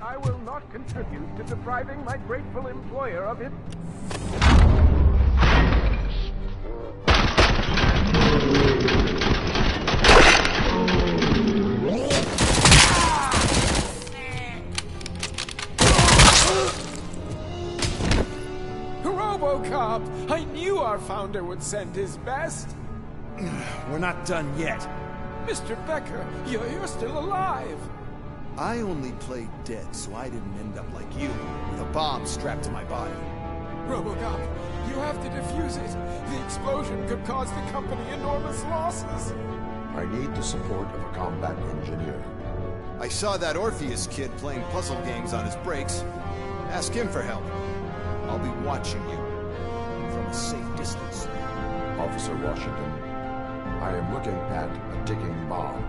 I will not contribute to depriving my grateful employer of it. RoBoCop! I knew our founder would send his best. We're not done yet. Mr. Becker, you're still alive. I only played dead, so I didn't end up like you, with a bomb strapped to my body. RoBoCop, you have to defuse it. The explosion could cause the company enormous losses. I need the support of a combat engineer. I saw that Orpheus kid playing puzzle games on his breaks. Ask him for help. I'll be watching you from a safe distance. Officer Washington, I am looking at a ticking bomb.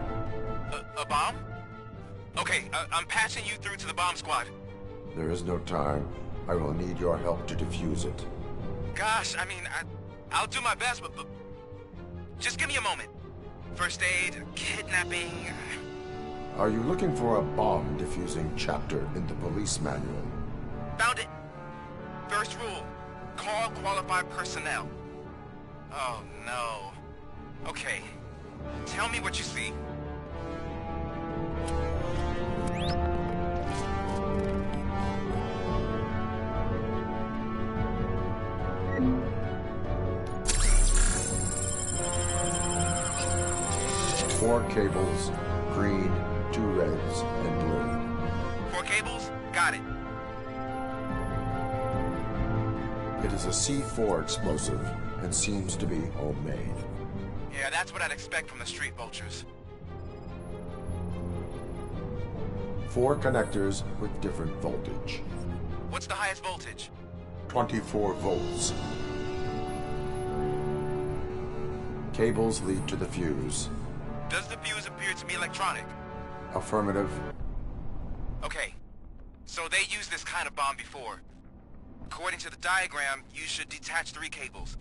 A bomb? Okay, I'm passing you through to the bomb squad. There is no time. I will need your help to defuse it. Gosh, I mean, I'll do my best, but just give me a moment. First aid, kidnapping... Are you looking for a bomb defusing chapter in the police manual? Found it. First rule, call qualified personnel. Oh, no. Okay, tell me what you see. Four cables, green, 2 reds, and blue. 4 cables? Got it. It is a C4 explosive and seems to be homemade. Yeah, that's what I'd expect from the street vultures. 4 connectors with different voltage. What's the highest voltage? 24 volts. Cables lead to the fuse. Does the fuse appear to be electronic? Affirmative. Okay, so they used this kind of bomb before. According to the diagram, you should detach 3 cables.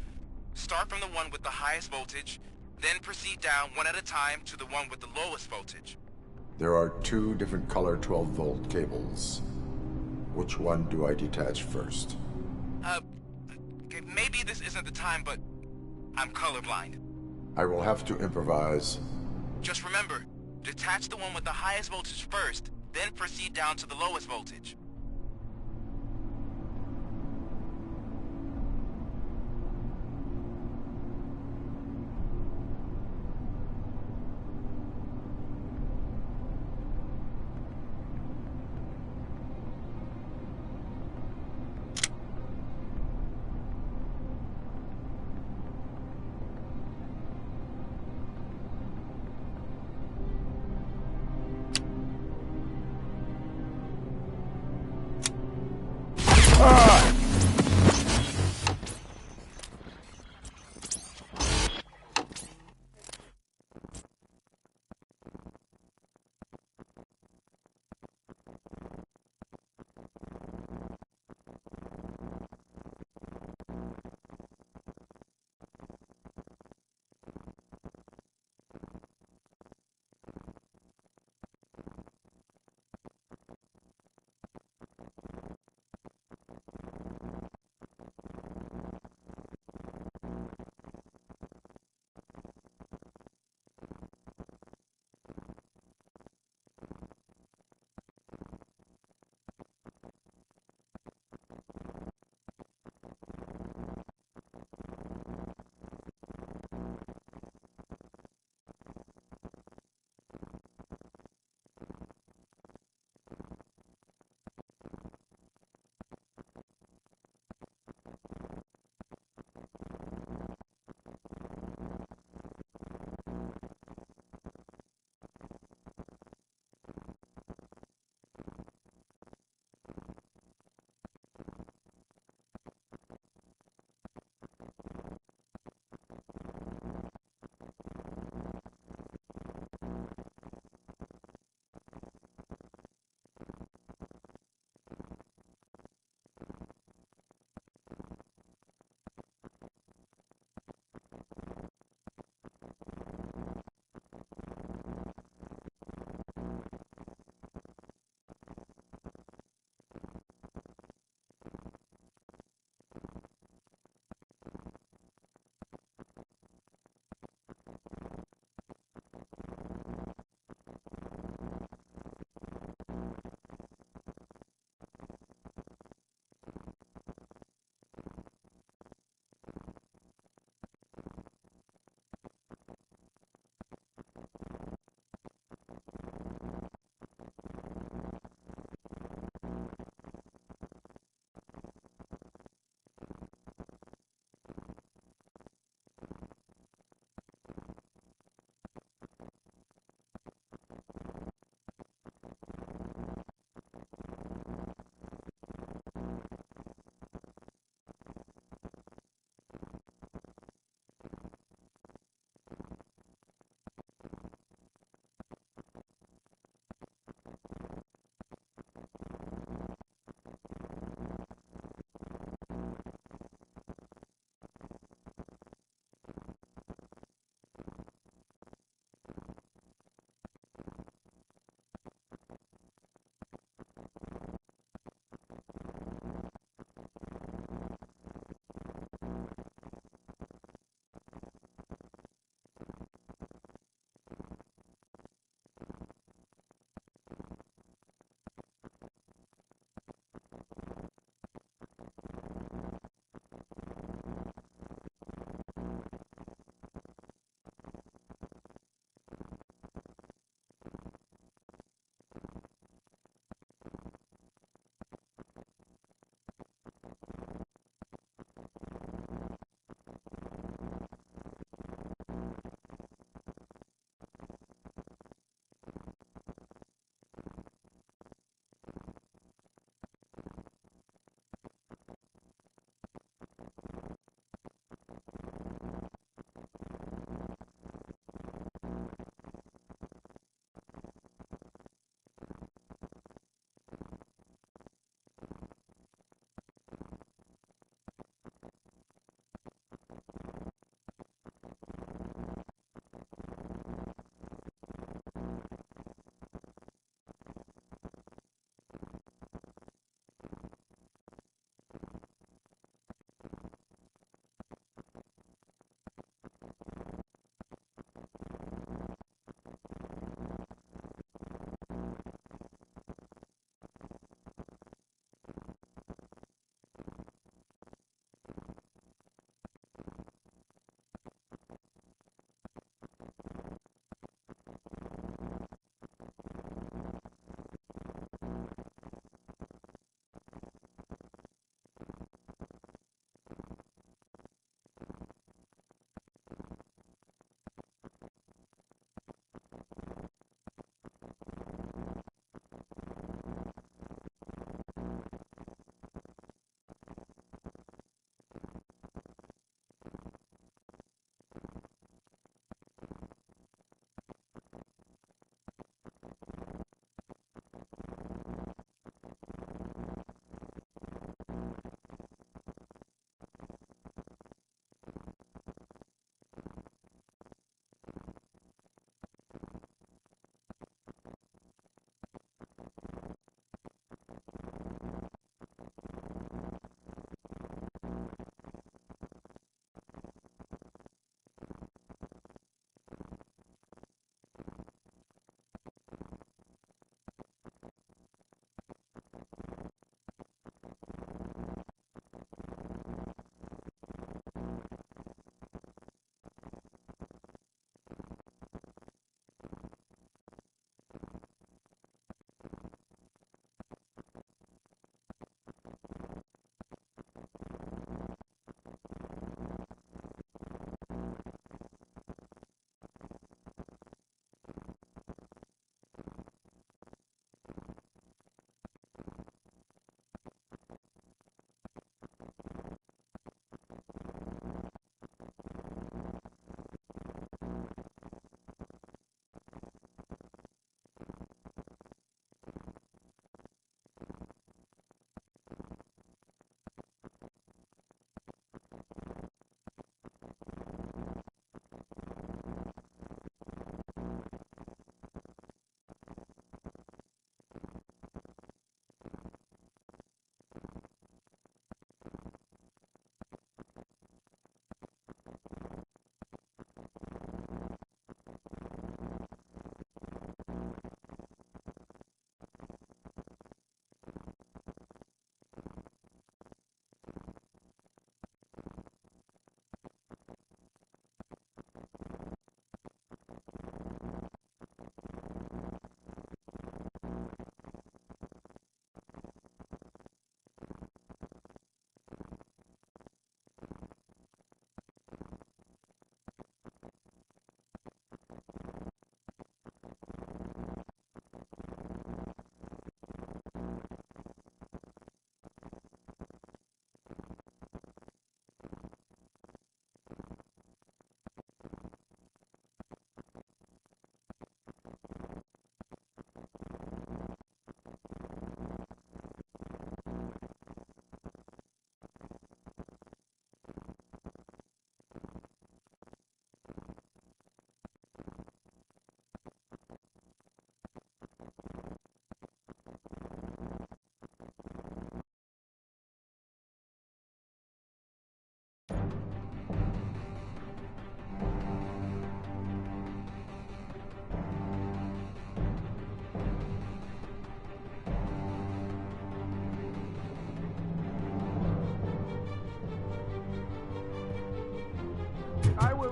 Start from the one with the highest voltage, then proceed down one at a time to the one with the lowest voltage. There are 2 different color 12-volt cables. Which one do I detach first? Okay, maybe this isn't the time, but I'm colorblind. I will have to improvise. Just remember, detach the one with the highest voltage first, then proceed down to the lowest voltage.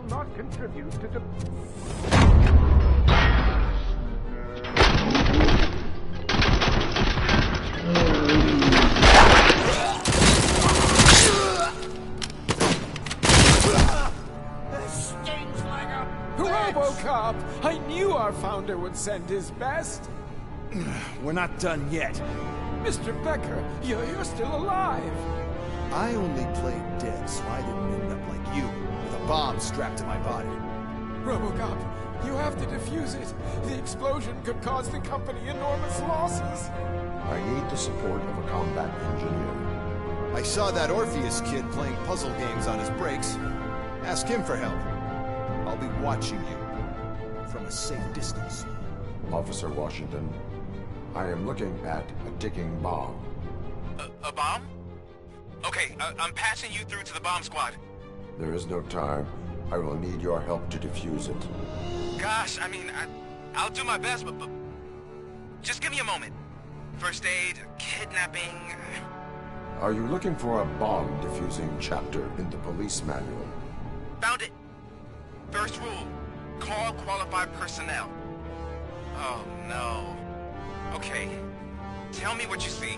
not contribute to the... RoBoCop! I knew our founder would send his best. We're not done yet. Mr. Becker, you're still alive. I only played dead, so I didn't end up like you, with a bomb strapped to my body. RoBoCop, you have to defuse it. The explosion could cause the company enormous losses. I need the support of a combat engineer. I saw that Orpheus kid playing puzzle games on his breaks. Ask him for help. I'll be watching you from a safe distance. Officer Washington, I am looking at a ticking bomb. A bomb? Okay, I'm passing you through to the bomb squad. There is no time. I will need your help to defuse it. Gosh, I mean, I'll do my best, but just give me a moment. First aid, kidnapping... Are you looking for a bomb defusing chapter in the police manual? Found it. First rule, call qualified personnel. Oh, no. Okay, tell me what you see.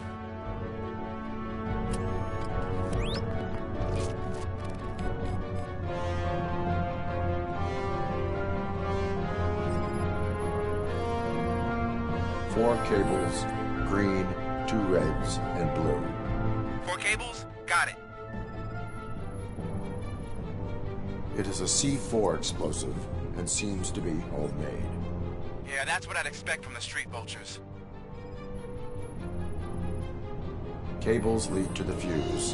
Four cables, green, 2 reds, and blue. 4 cables? Got it. It is a C4 explosive and seems to be homemade. Yeah, that's what I'd expect from the street vultures. Cables lead to the fuse.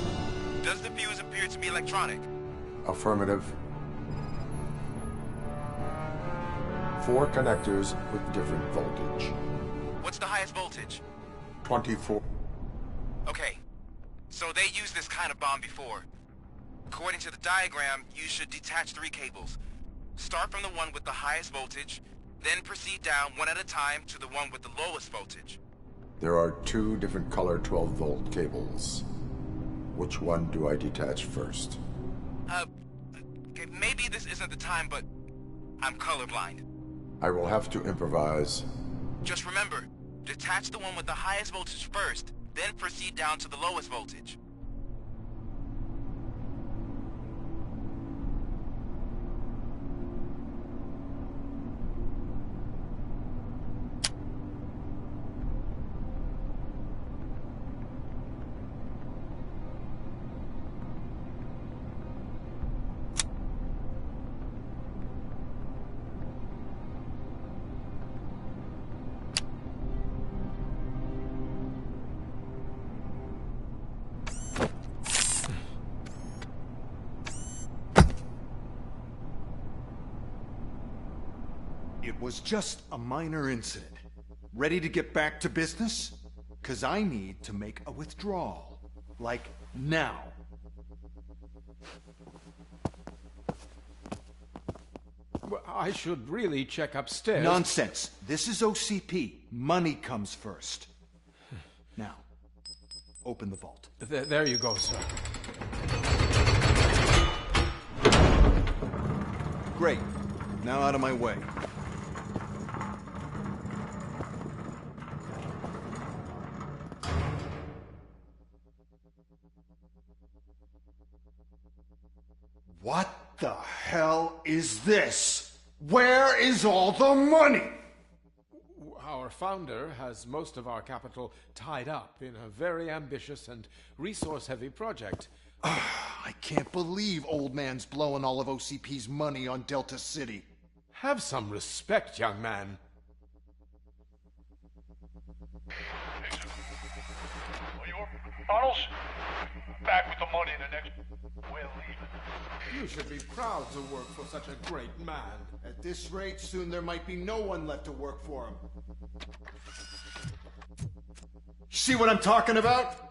Does the fuse appear to be electronic? Affirmative. 4 connectors with different voltage. What's the highest voltage? 24. Okay, so they used this kind of bomb before. According to the diagram, you should detach 3 cables. Start from the one with the highest voltage, then proceed down one at a time to the one with the lowest voltage. There are 2 different color 12-volt cables. Which one do I detach first? Okay, maybe this isn't the time, but I'm colorblind. I will have to improvise. Just remember, detach the one with the highest voltage first, then proceed down to the lowest voltage. It was just a minor incident. Ready to get back to business? 'Cause I need to make a withdrawal. Like, now. Well, I should really check upstairs. Nonsense. This is OCP. Money comes first. Now, open the vault. There you go, sir. Great. Now out of my way. What the hell is this? Where is all the money? Our founder has most of our capital tied up in a very ambitious and resource-heavy project. I can't believe old man's blowing all of OCP's money on Delta City. Have some respect, young man. Arnold's back with the money in the next... We're leaving. You should be proud to work for such a great man. At this rate, soon there might be no one left to work for him. See what I'm talking about?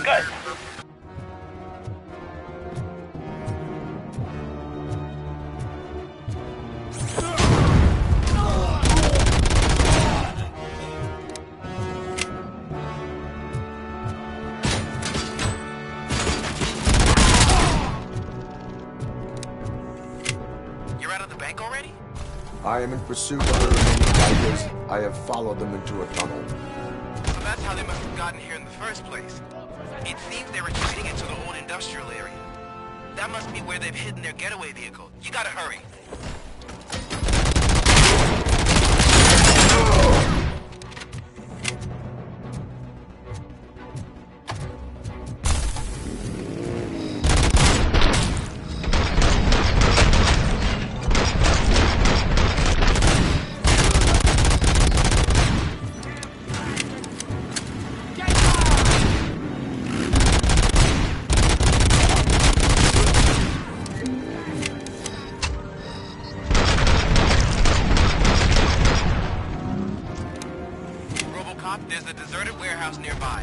Good. You're out of the bank already? I am in pursuit of the remaining bikers. I have followed them into a tunnel. So that's how they must have gotten here in the first place. It seems they're retreating into the old industrial area. That must be where they've hidden their getaway vehicle. You gotta hurry. RoBoCop, there's a deserted warehouse nearby.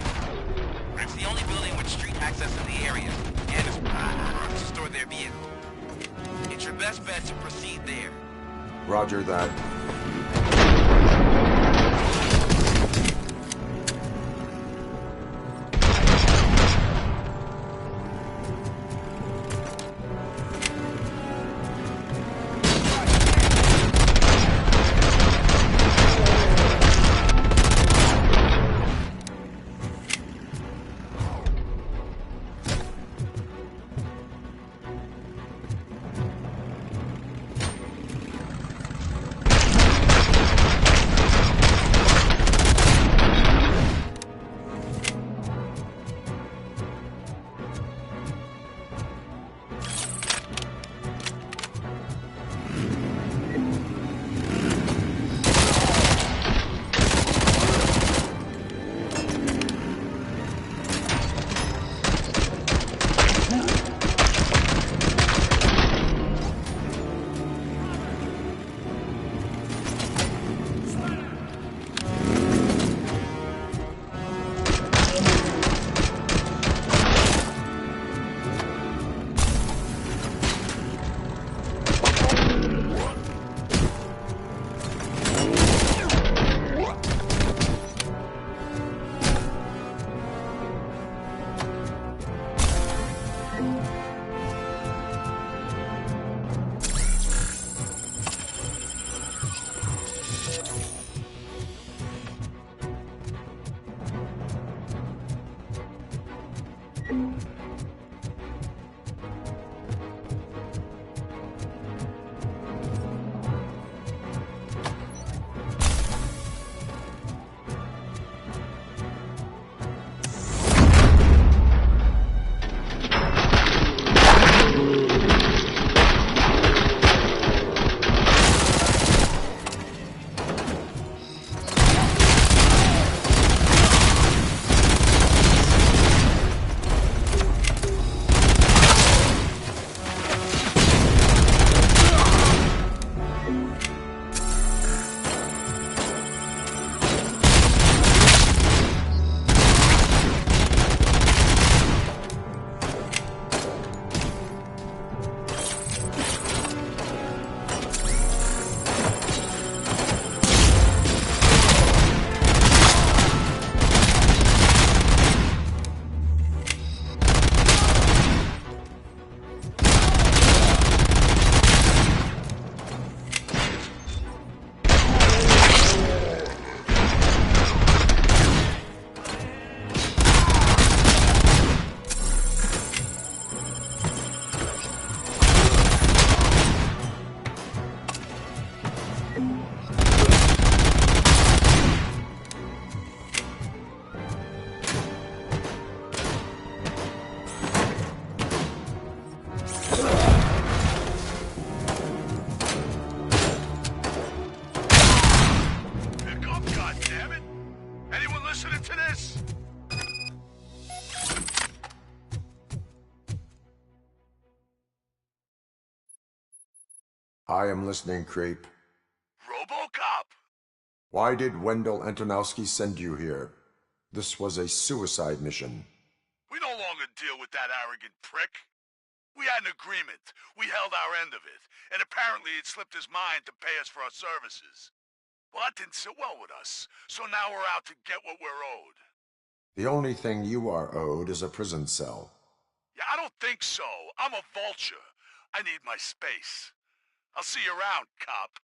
It's the only building with street access in the area, and it's to store their vehicle. It's your best bet to proceed there. Roger that. listening to this? I am listening, creep. RoBoCop! Why did Wendell Antonowski send you here? This was a suicide mission. We no longer deal with that arrogant prick. We had an agreement. We held our end of it. And apparently it slipped his mind to pay us for our services. Well, that didn't sit well with us. So now we're out to get what we're owed. The only thing you are owed is a prison cell. Yeah, I don't think so. I'm a vulture. I need my space. I'll see you around, cop.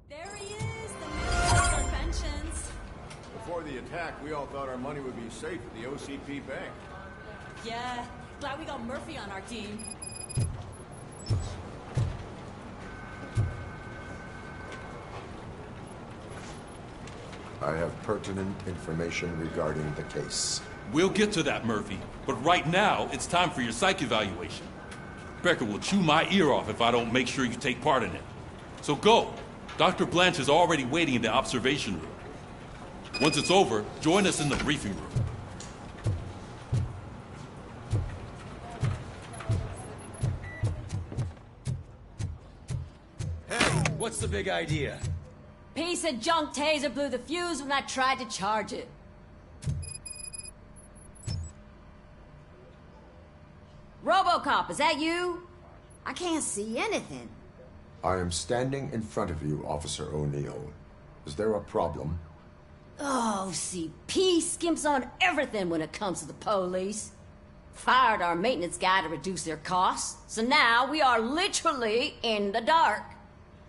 There he is, the man of our pensions. Before the attack, we all thought our money would be safe at the OCP bank. Yeah, glad we got Murphy on our team. I have pertinent information regarding the case. We'll get to that, Murphy. But right now, it's time for your psych evaluation. Becker will chew my ear off if I don't make sure you take part in it. So go. Dr. Blanche is already waiting in the observation room. Once it's over, join us in the briefing room. What's the big idea? Piece of junk taser blew the fuse when I tried to charge it. RoBoCop, is that you? I can't see anything. I am standing in front of you, Officer O'Neill. Is there a problem? Oh, CP skimps on everything when it comes to the police. Fired our maintenance guy to reduce their costs, so now we are literally in the dark.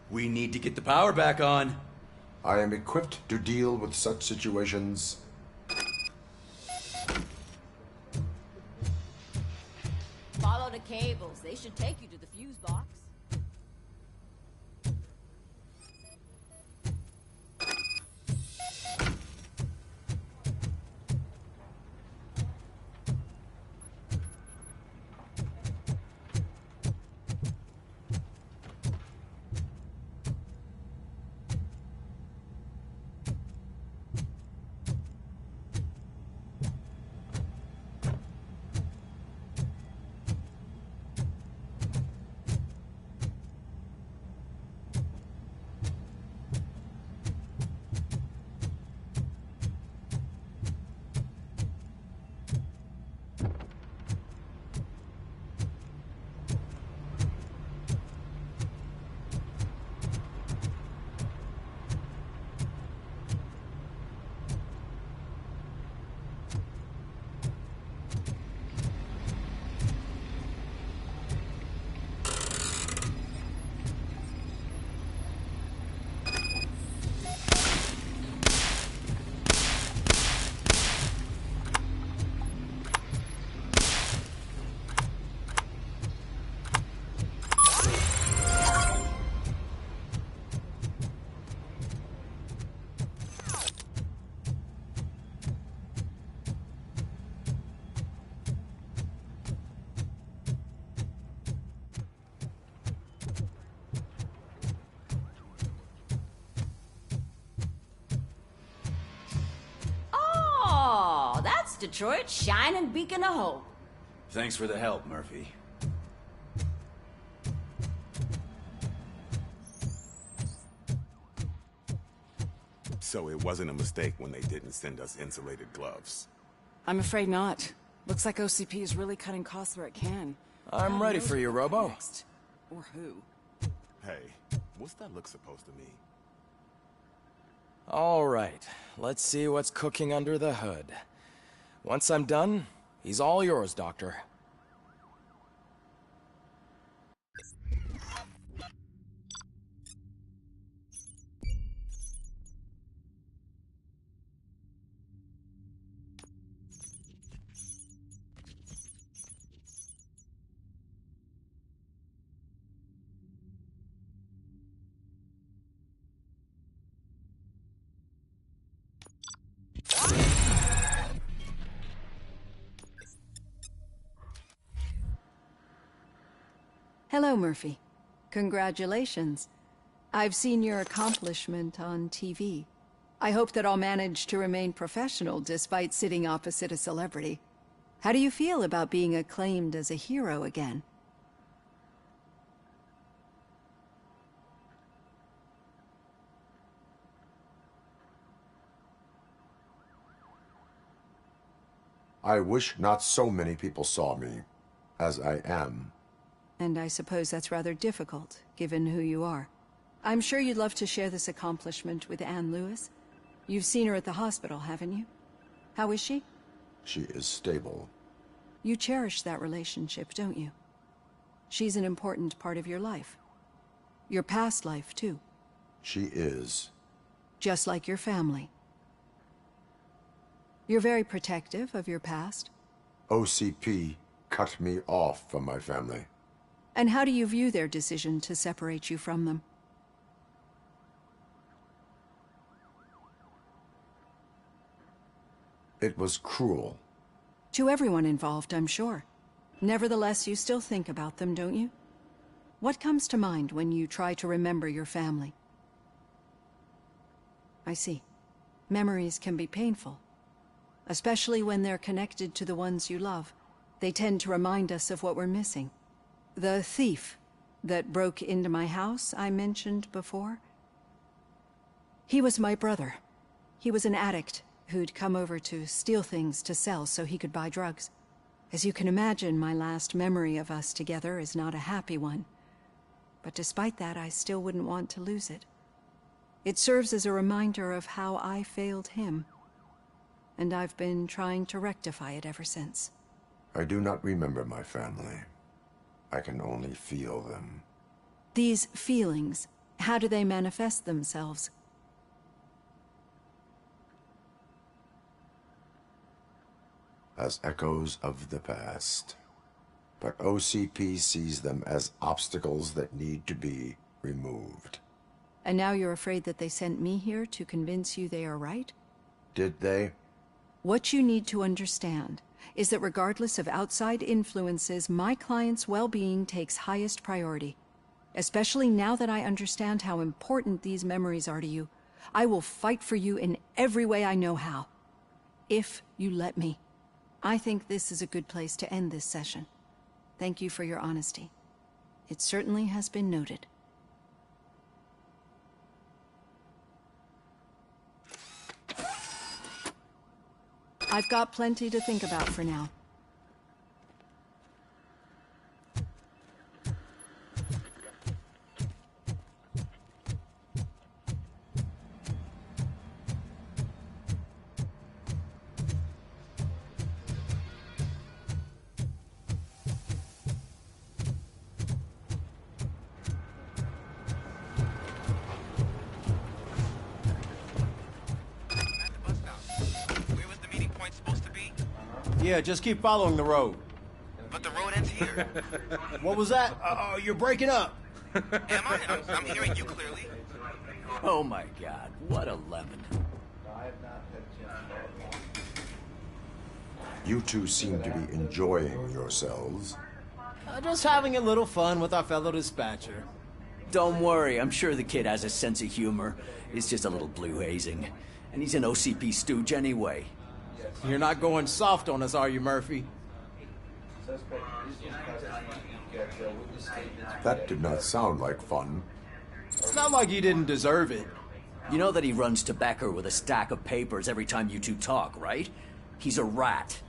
We need to get the power back on. I am equipped to deal with such situations. Follow the cables. They should take you to the fuse box. Detroit's shining beacon of hope. Thanks for the help, Murphy. So it wasn't a mistake when they didn't send us insulated gloves. I'm afraid not. Looks like OCP is really cutting costs where it can. I'm ready for you, Robo. Next. Or who? Hey, what's that look supposed to mean? All right, let's see what's cooking under the hood. Once I'm done, he's all yours, Doctor. Hello, Murphy. Congratulations. I've seen your accomplishment on TV. I hope that I'll manage to remain professional despite sitting opposite a celebrity. How do you feel about being acclaimed as a hero again? I wish not so many people saw me as I am. And I suppose that's rather difficult, given who you are. I'm sure you'd love to share this accomplishment with Anne Lewis. You've seen her at the hospital, haven't you? How is she? She is stable. You cherish that relationship, don't you? She's an important part of your life. Your past life, too. She is. Just like your family. You're very protective of your past. OCP cut me off from my family. And how do you view their decision to separate you from them? It was cruel. To everyone involved, I'm sure. Nevertheless, you still think about them, don't you? What comes to mind when you try to remember your family? I see. Memories can be painful. Especially when they're connected to the ones you love. They tend to remind us of what we're missing. The thief that broke into my house I mentioned before? He was my brother. He was an addict who'd come over to steal things to sell so he could buy drugs. As you can imagine, my last memory of us together is not a happy one. But despite that, I still wouldn't want to lose it. It serves as a reminder of how I failed him. And I've been trying to rectify it ever since. I do not remember my family. I can only feel them. These feelings, how do they manifest themselves? As echoes of the past. But OCP sees them as obstacles that need to be removed. And now you're afraid that they sent me here to convince you they are right? Did they? What you need to understand is that regardless of outside influences, my client's well-being takes highest priority. Especially now that I understand how important these memories are to you. I will fight for you in every way I know how. If you let me. I think this is a good place to end this session. Thank you for your honesty. It certainly has been noted. I've got plenty to think about for now. Yeah, just keep following the road. But the road ends here. What was that? You're breaking up. Am I? I'm hearing you clearly. Oh my god, what a lemon. You two seem to be enjoying yourselves. Just having a little fun with our fellow dispatcher. Don't worry, I'm sure the kid has a sense of humor. It's just a little blue hazing. And he's an OCP stooge anyway. You're not going soft on us, are you, Murphy? That did not sound like fun. It's not like you didn't deserve it. You know that he runs to Becker with a stack of papers every time you two talk, right? He's a rat.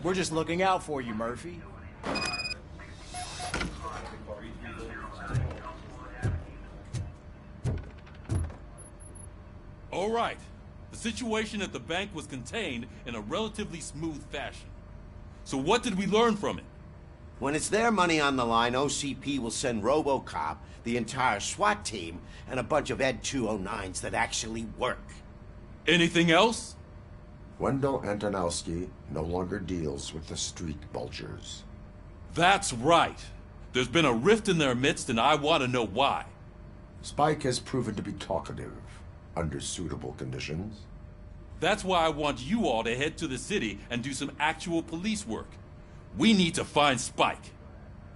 We're just looking out for you, Murphy. All right. The situation at the bank was contained in a relatively smooth fashion. So what did we learn from it? When it's their money on the line, OCP will send RoBoCop, the entire SWAT team, and a bunch of Ed 209s that actually work. Anything else? Wendell Antonowski no longer deals with the street vultures. That's right. There's been a rift in their midst, and I want to know why. Spike has proven to be talkative under suitable conditions. That's why I want you all to head to the city and do some actual police work. We need to find Spike.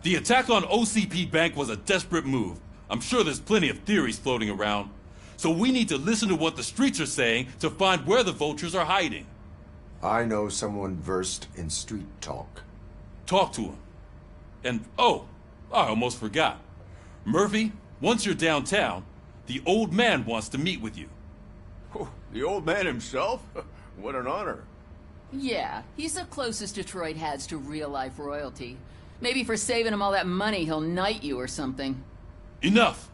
The attack on OCP Bank was a desperate move. I'm sure there's plenty of theories floating around. So we need to listen to what the streets are saying to find where the vultures are hiding. I know someone versed in street talk. Talk to him. And, oh, I almost forgot. Murphy, once you're downtown, the old man wants to meet with you. Oh, the old man himself? What an honor. Yeah, he's the closest Detroit has to real-life royalty. Maybe for saving him all that money, he'll knight you or something. Enough!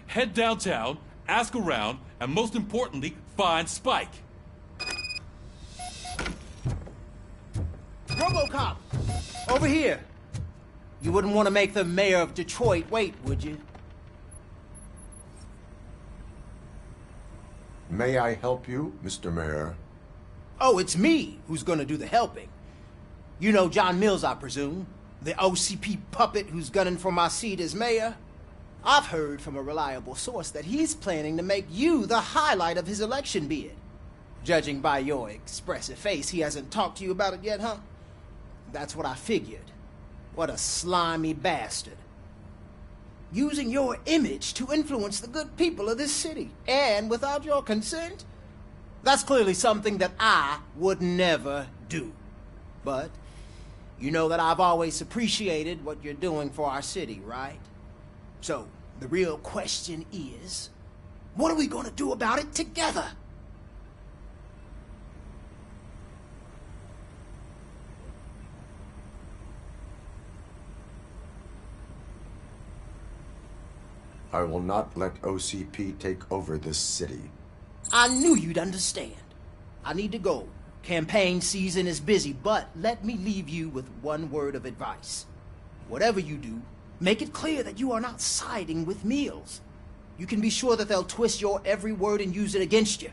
Head downtown, ask around, and most importantly, find Spike. RoBoCop! Over here! You wouldn't want to make the mayor of Detroit wait, would you? May I help you, Mr. Mayor? Oh, it's me who's gonna do the helping. You know John Mills, I presume? The OCP puppet who's gunning for my seat as mayor? I've heard from a reliable source that he's planning to make you the highlight of his election bid. Judging by your expressive face, he hasn't talked to you about it yet, huh? That's what I figured. What a slimy bastard. Using your image to influence the good people of this city, and without your consent? That's clearly something that I would never do. But you know that I've always appreciated what you're doing for our city, right? So, the real question is, what are we gonna do about it together? I will not let OCP take over this city. I knew you'd understand. I need to go. Campaign season is busy, but let me leave you with one word of advice. Whatever you do, make it clear that you are not siding with Mills. You can be sure that they'll twist your every word and use it against you.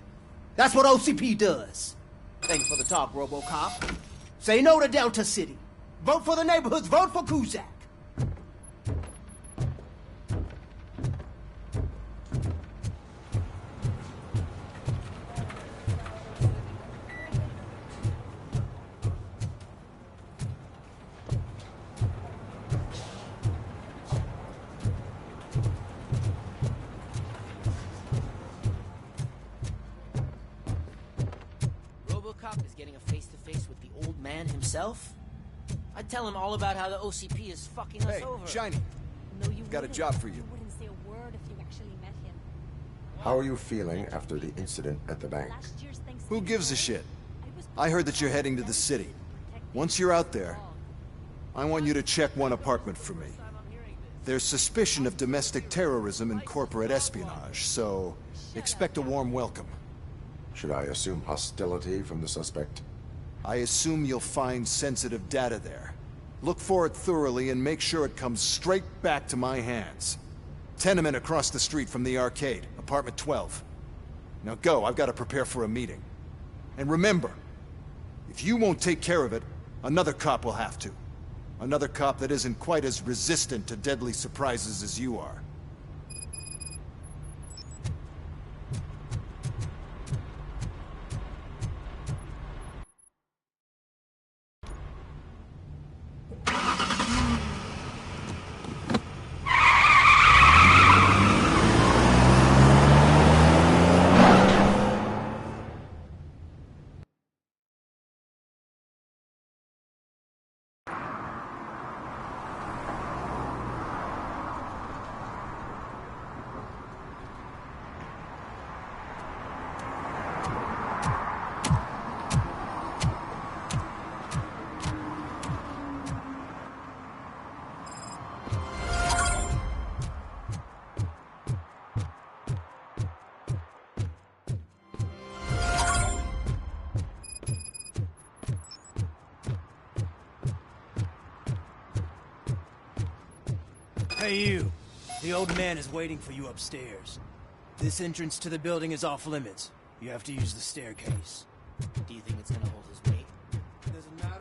That's what OCP does. Thanks for the talk, RoBoCop. Say no to Delta City. Vote for the neighborhoods. Vote for Kuzak. RoBoCop is getting a face-to-face with the old man himself? I'd tell him all about how the OCP is fucking us over. Hey, Shiny. No, you Got a wouldn't. job for you. You wouldn't say a word if you actually met him. How are you feeling after the incident at the bank? Who gives a shit? I heard that you're heading to the city. Once you're out there, I want you to check one apartment for me. There's suspicion of domestic terrorism and corporate espionage, so expect a warm welcome. Should I assume hostility from the suspect? I assume you'll find sensitive data there. Look for it thoroughly and make sure it comes straight back to my hands. Tenement across the street from the arcade, apartment 12. Now go, I've got to prepare for a meeting. And remember, if you won't take care of it, another cop will have to. Another cop that isn't quite as resistant to deadly surprises as you are. Hey you, the old man is waiting for you upstairs. This entrance to the building is off limits. You have to use the staircase. Do you think it's gonna hold his weight? Doesn't matter.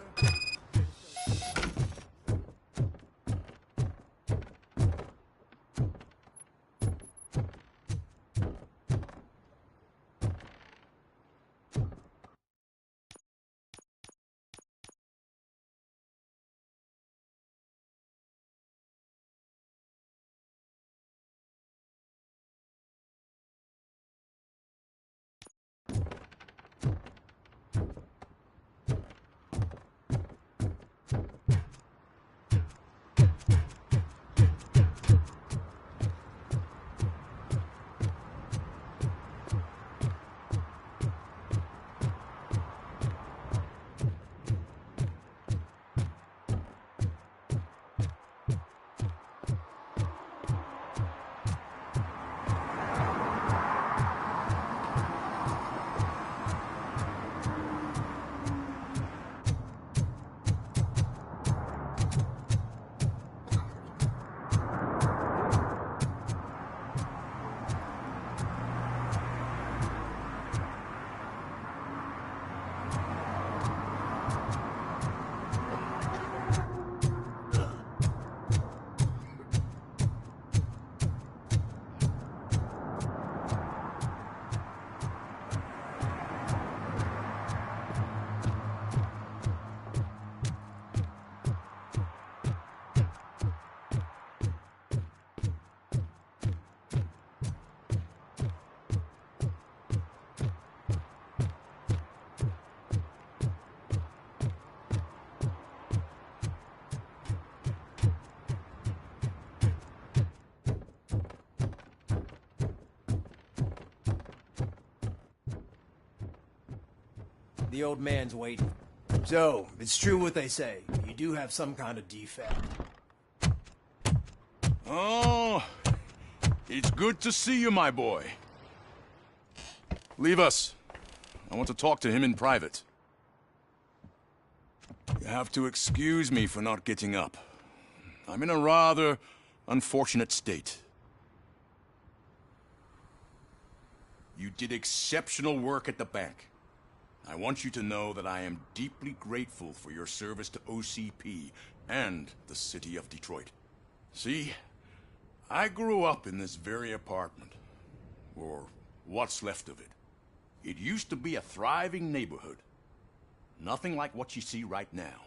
The old man's waiting. So, it's true what they say. You do have some kind of defect. Oh, it's good to see you, my boy. Leave us. I want to talk to him in private. You have to excuse me for not getting up. I'm in a rather unfortunate state. You did exceptional work at the bank. I want you to know that I am deeply grateful for your service to OCP and the city of Detroit. See, I grew up in this very apartment, or what's left of it. It used to be a thriving neighborhood. Nothing like what you see right now.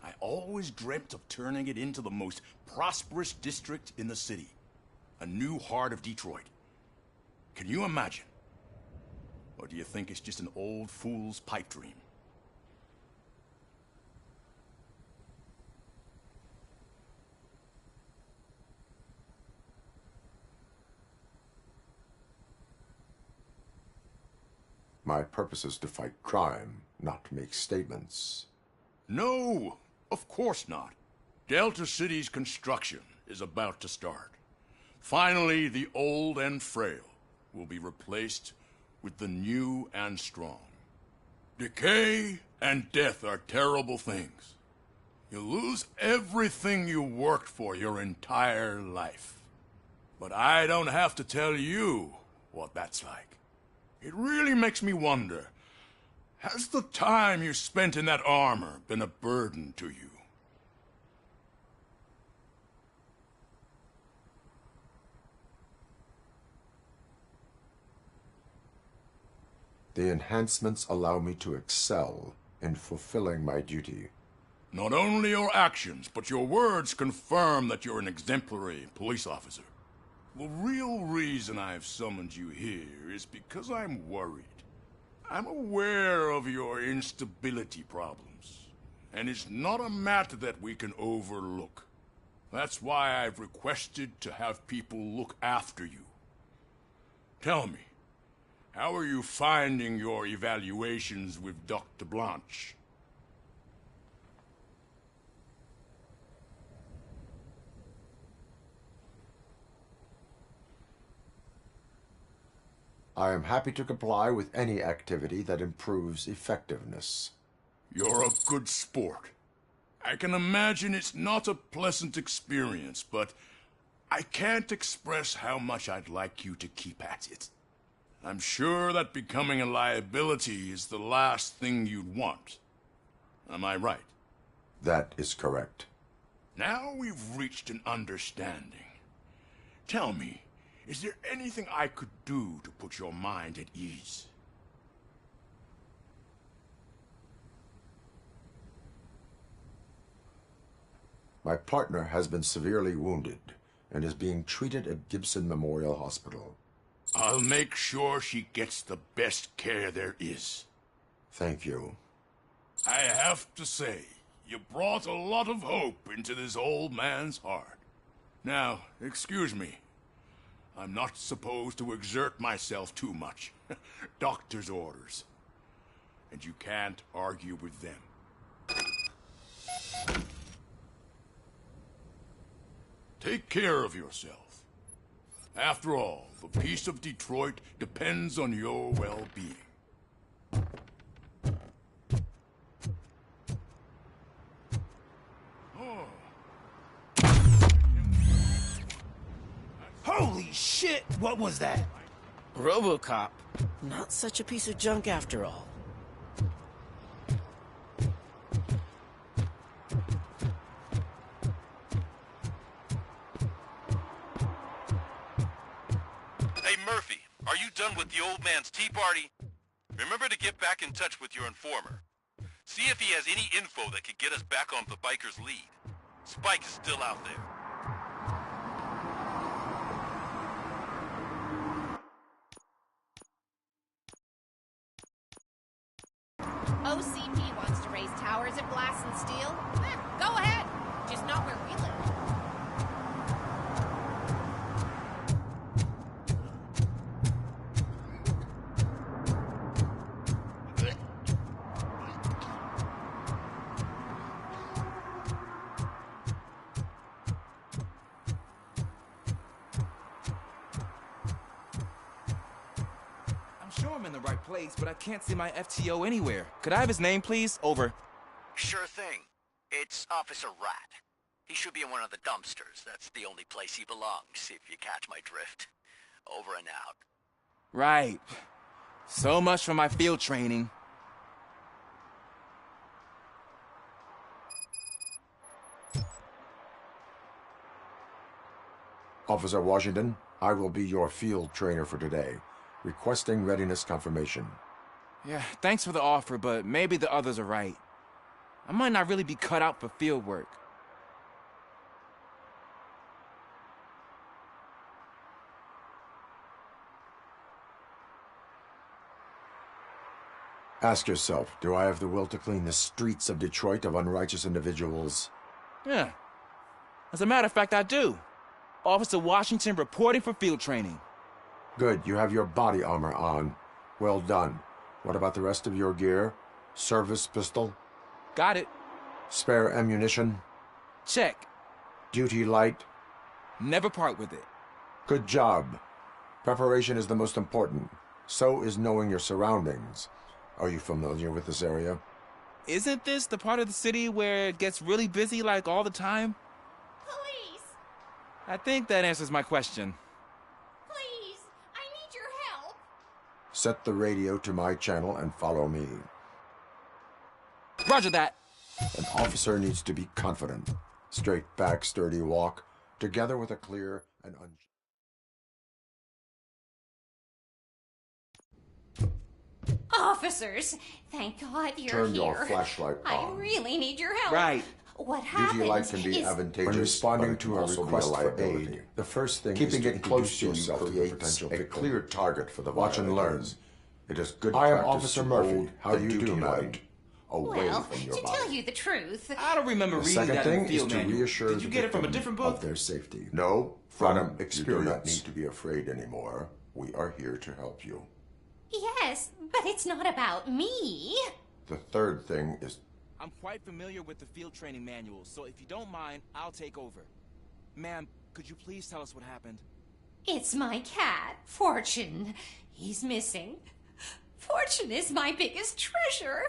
I always dreamt of turning it into the most prosperous district in the city. A new heart of Detroit. Can you imagine? Or do you think it's just an old fool's pipe dream? My purpose is to fight crime, not to make statements. No, of course not. Delta City's construction is about to start. Finally, the old and frail will be replaced with the new and strong. Decay and death are terrible things. You lose everything you worked for your entire life. But I don't have to tell you what that's like. It really makes me wonder, has the time you spent in that armor been a burden to you? The enhancements allow me to excel in fulfilling my duty. Not only your actions, but your words confirm that you're an exemplary police officer. The real reason I've summoned you here is because I'm worried. I'm aware of your instability problems, and it's not a matter that we can overlook. That's why I've requested to have people look after you. Tell me, how are you finding your evaluations with Dr. Blanche? I am happy to comply with any activity that improves effectiveness. You're a good sport. I can imagine it's not a pleasant experience, but I can't express how much I'd like you to keep at it. I'm sure that becoming a liability is the last thing you'd want. Am I right? That is correct. Now we've reached an understanding. Tell me, is there anything I could do to put your mind at ease? My partner has been severely wounded and is being treated at Gibson Memorial Hospital. I'll make sure she gets the best care there is. Thank you. I have to say, you brought a lot of hope into this old man's heart. Now, excuse me. I'm not supposed to exert myself too much. Doctor's orders. And you can't argue with them. Take care of yourself. After all, the peace of Detroit depends on your well-being. Holy shit! What was that? RoBoCop. Not such a piece of junk after all. Hey, Murphy, are you done with the old man's tea party? Remember to get back in touch with your informer. See if he has any info that could get us back on the biker's lead. Spike is still out there. OCP wants to raise towers at Glass and Steel. Go ahead. Just not where we live. sure I'm in the right place, but I can't see my FTO anywhere. Could I have his name, please? Over. Sure thing. It's Officer Rat. He should be in one of the dumpsters. That's the only place he belongs, if you catch my drift. Over and out. Right. So much for my field training. Officer Washington, I will be your field trainer for today. Requesting readiness confirmation. Yeah, thanks for the offer, but maybe the others are right. I might not really be cut out for field work. Ask yourself, do I have the will to clean the streets of Detroit of unrighteous individuals? Yeah. As a matter of fact, I do. Officer Washington reporting for field training. Good, you have your body armor on. Well done. What about the rest of your gear? Service pistol? Got it. Spare ammunition? Check. Duty light? Never part with it. Good job. Preparation is the most important. So is knowing your surroundings. Are you familiar with this area? Isn't this the part of the city where it gets really busy like all the time? Police! I think that answers my question. Please! I need your help! Set the radio to my channel and follow me. Roger that. An officer needs to be confident. Straight back, sturdy walk, together with a clear and Officers, thank God you're Turn here. your flashlight I on. really need your help. Right. What happens Duty light can be is... advantageous when responding to a request for aid. The first thing keeping it close to yourself creates a clear target for the watch and learn. It is good I am practice Officer to Murphy. hold How do you the do, duty madam? light away Well, from your to body. tell you the truth... I don't remember The reading second that in thing the is field to manual. reassure Did you the get it from a victim different of book? their safety. No, from experience. You do not need to be afraid anymore. We are here to help you. Yes, but it's not about me. The third thing is I'm quite familiar with the field training manual, so if you don't mind, I'll take over. Ma'am, could you please tell us what happened? It's my cat, Fortune. He's missing. Fortune is my biggest treasure.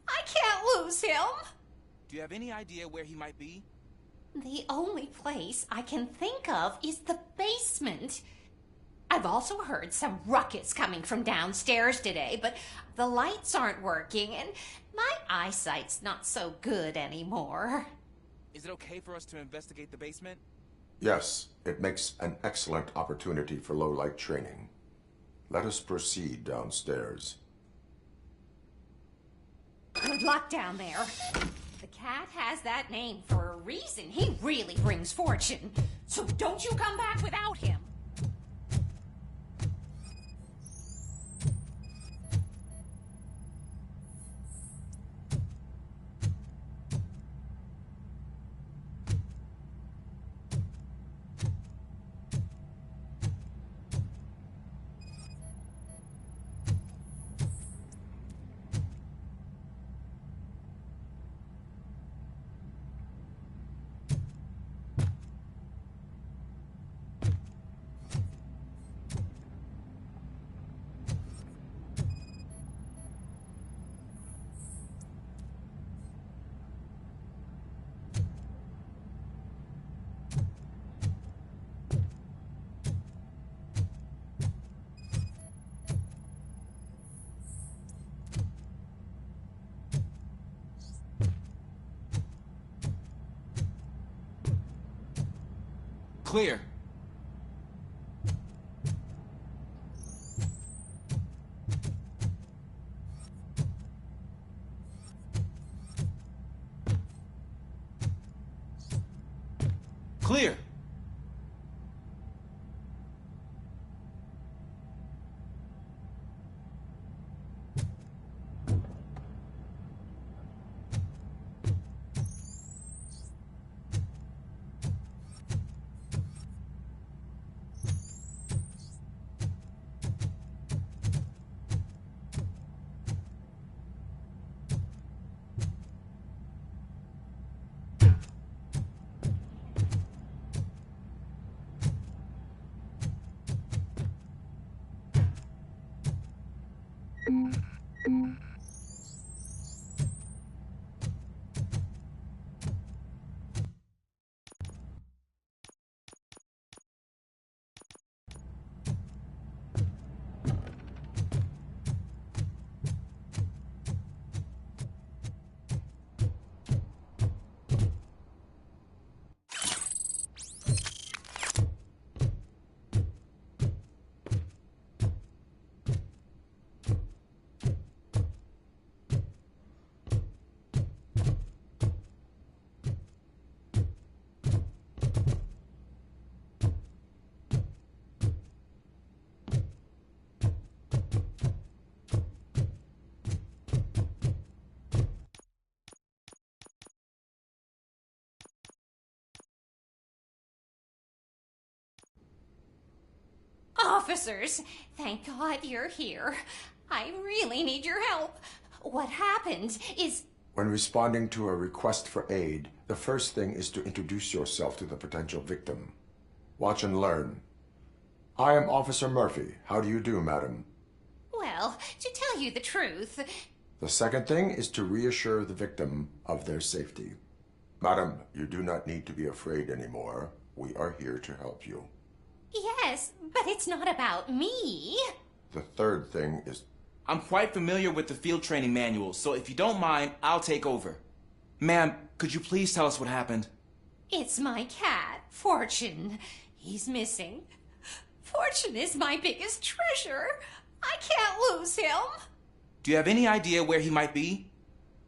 I can't lose him. Do you have any idea where he might be? The only place I can think of is the basement. I've also heard some ruckus coming from downstairs today, but the lights aren't working and my eyesight's not so good anymore. Is it okay for us to investigate the basement? yes, it makes an excellent opportunity for low-light training. Let us proceed downstairs. Good luck down there. The cat has that name for a reason. He really brings fortune. So don't you come back without him. Clear. Clear. Officers, thank God you're here. I really need your help. What happened is... When responding to a request for aid, the first thing is to introduce yourself to the potential victim. Watch and learn. I am Officer Murphy. How do you do, madam? Well, to tell you the truth... The second thing is to reassure the victim of their safety. Madam, you do not need to be afraid anymore. We are here to help you. Yes, but it's not about me. The third thing is... I'm quite familiar with the field training manual, so if you don't mind, I'll take over. Ma'am, could you please tell us what happened? It's my cat, Fortune. He's missing. Fortune is my biggest treasure. I can't lose him. Do you have any idea where he might be?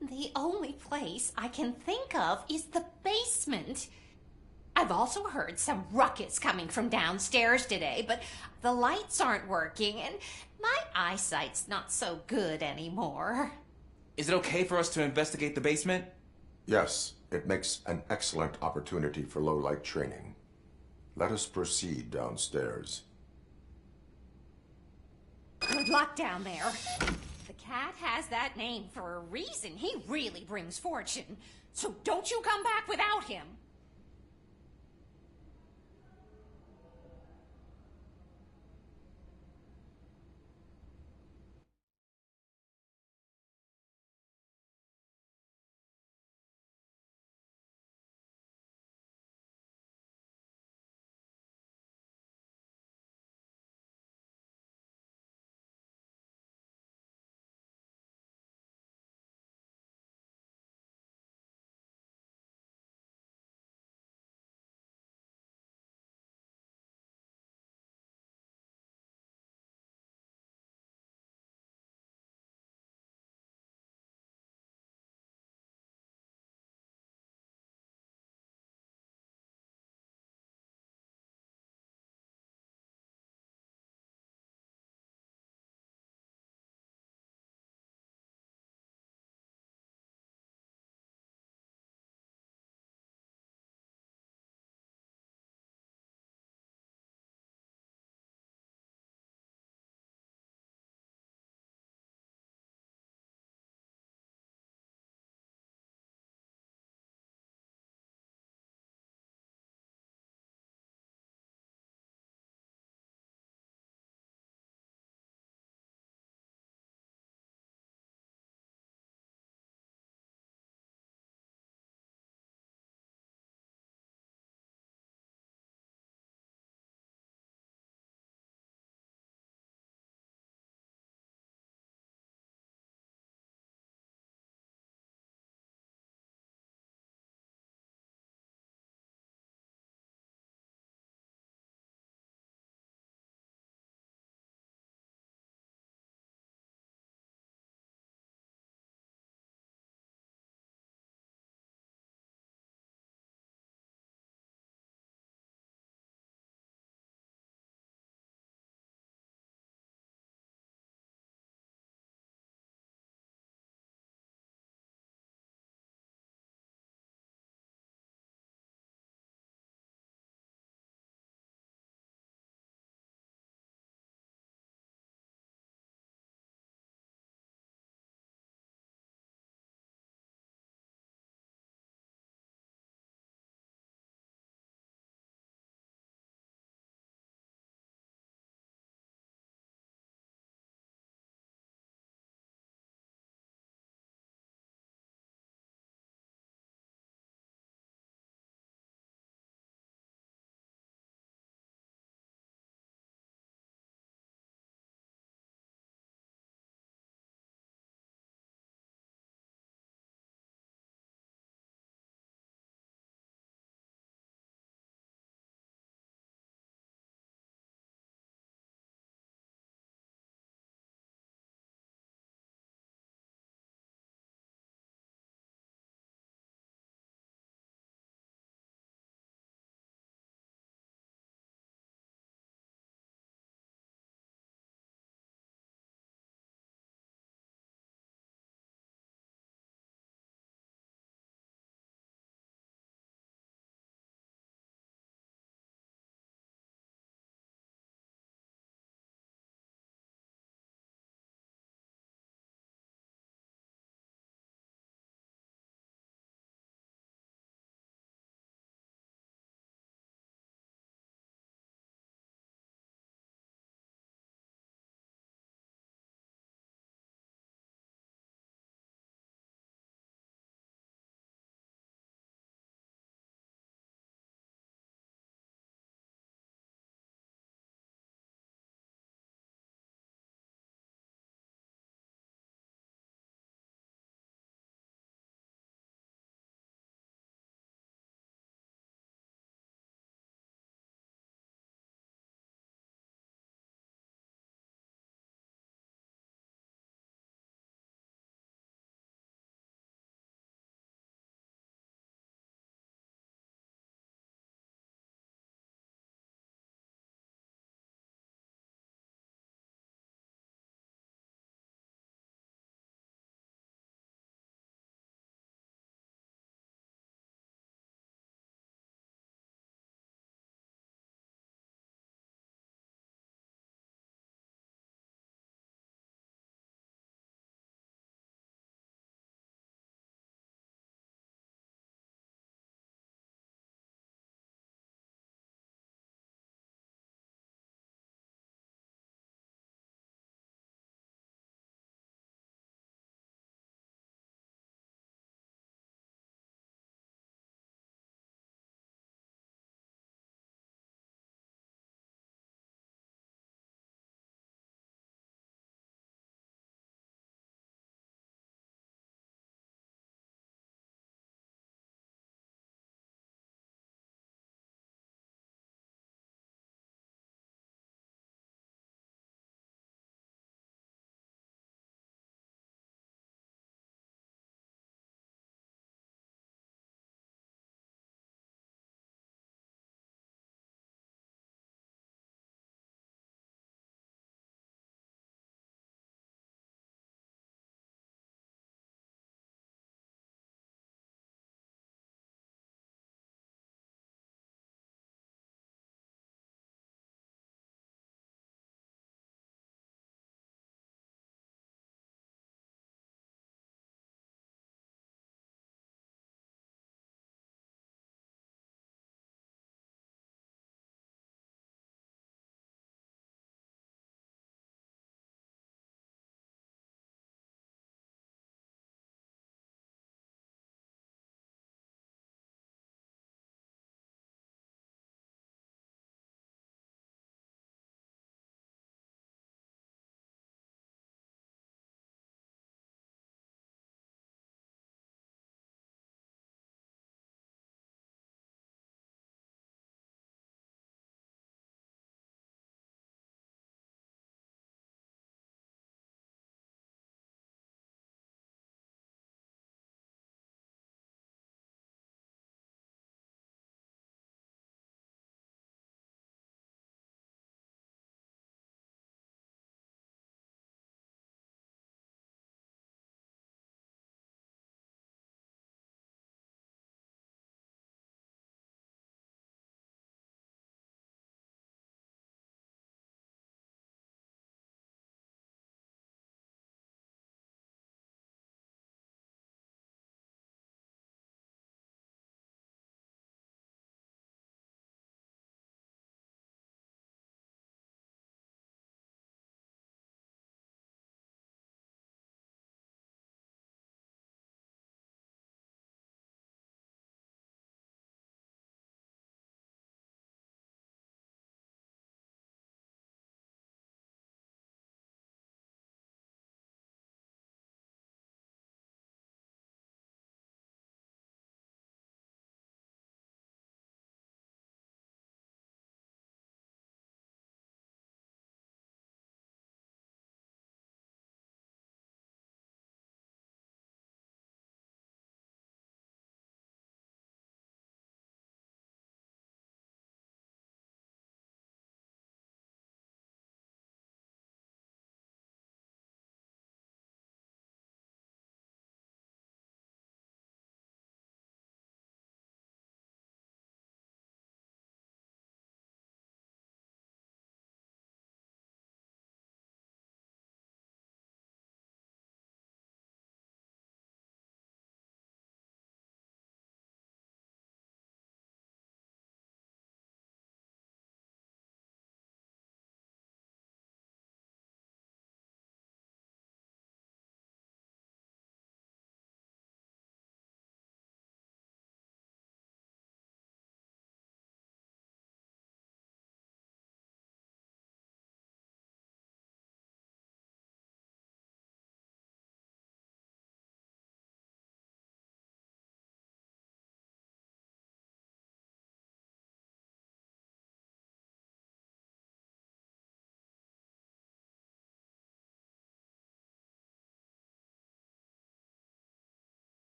The only place I can think of is the basement. I've also heard some ruckus coming from downstairs today, but the lights aren't working and my eyesight's not so good anymore. Is it okay for us to investigate the basement? Yes, it makes an excellent opportunity for low-light training. Let us proceed downstairs. Good luck down there. The cat has that name for a reason. He really brings fortune. So don't you come back without him.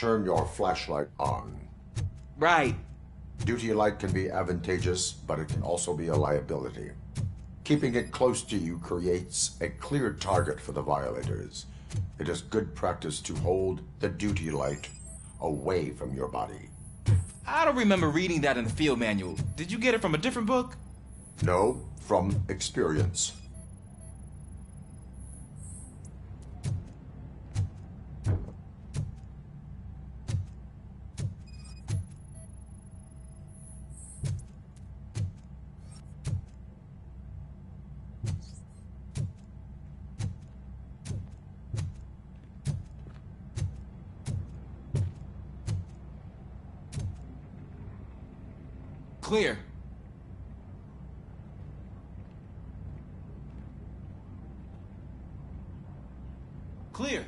turn your flashlight on. Right. Duty light can be advantageous, but it can also be a liability. Keeping it close to you creates a clear target for the violators. It is good practice to hold the duty light away from your body. I don't remember reading that in the field manual. Did you get it from a different book? No, from experience. Clear. Clear.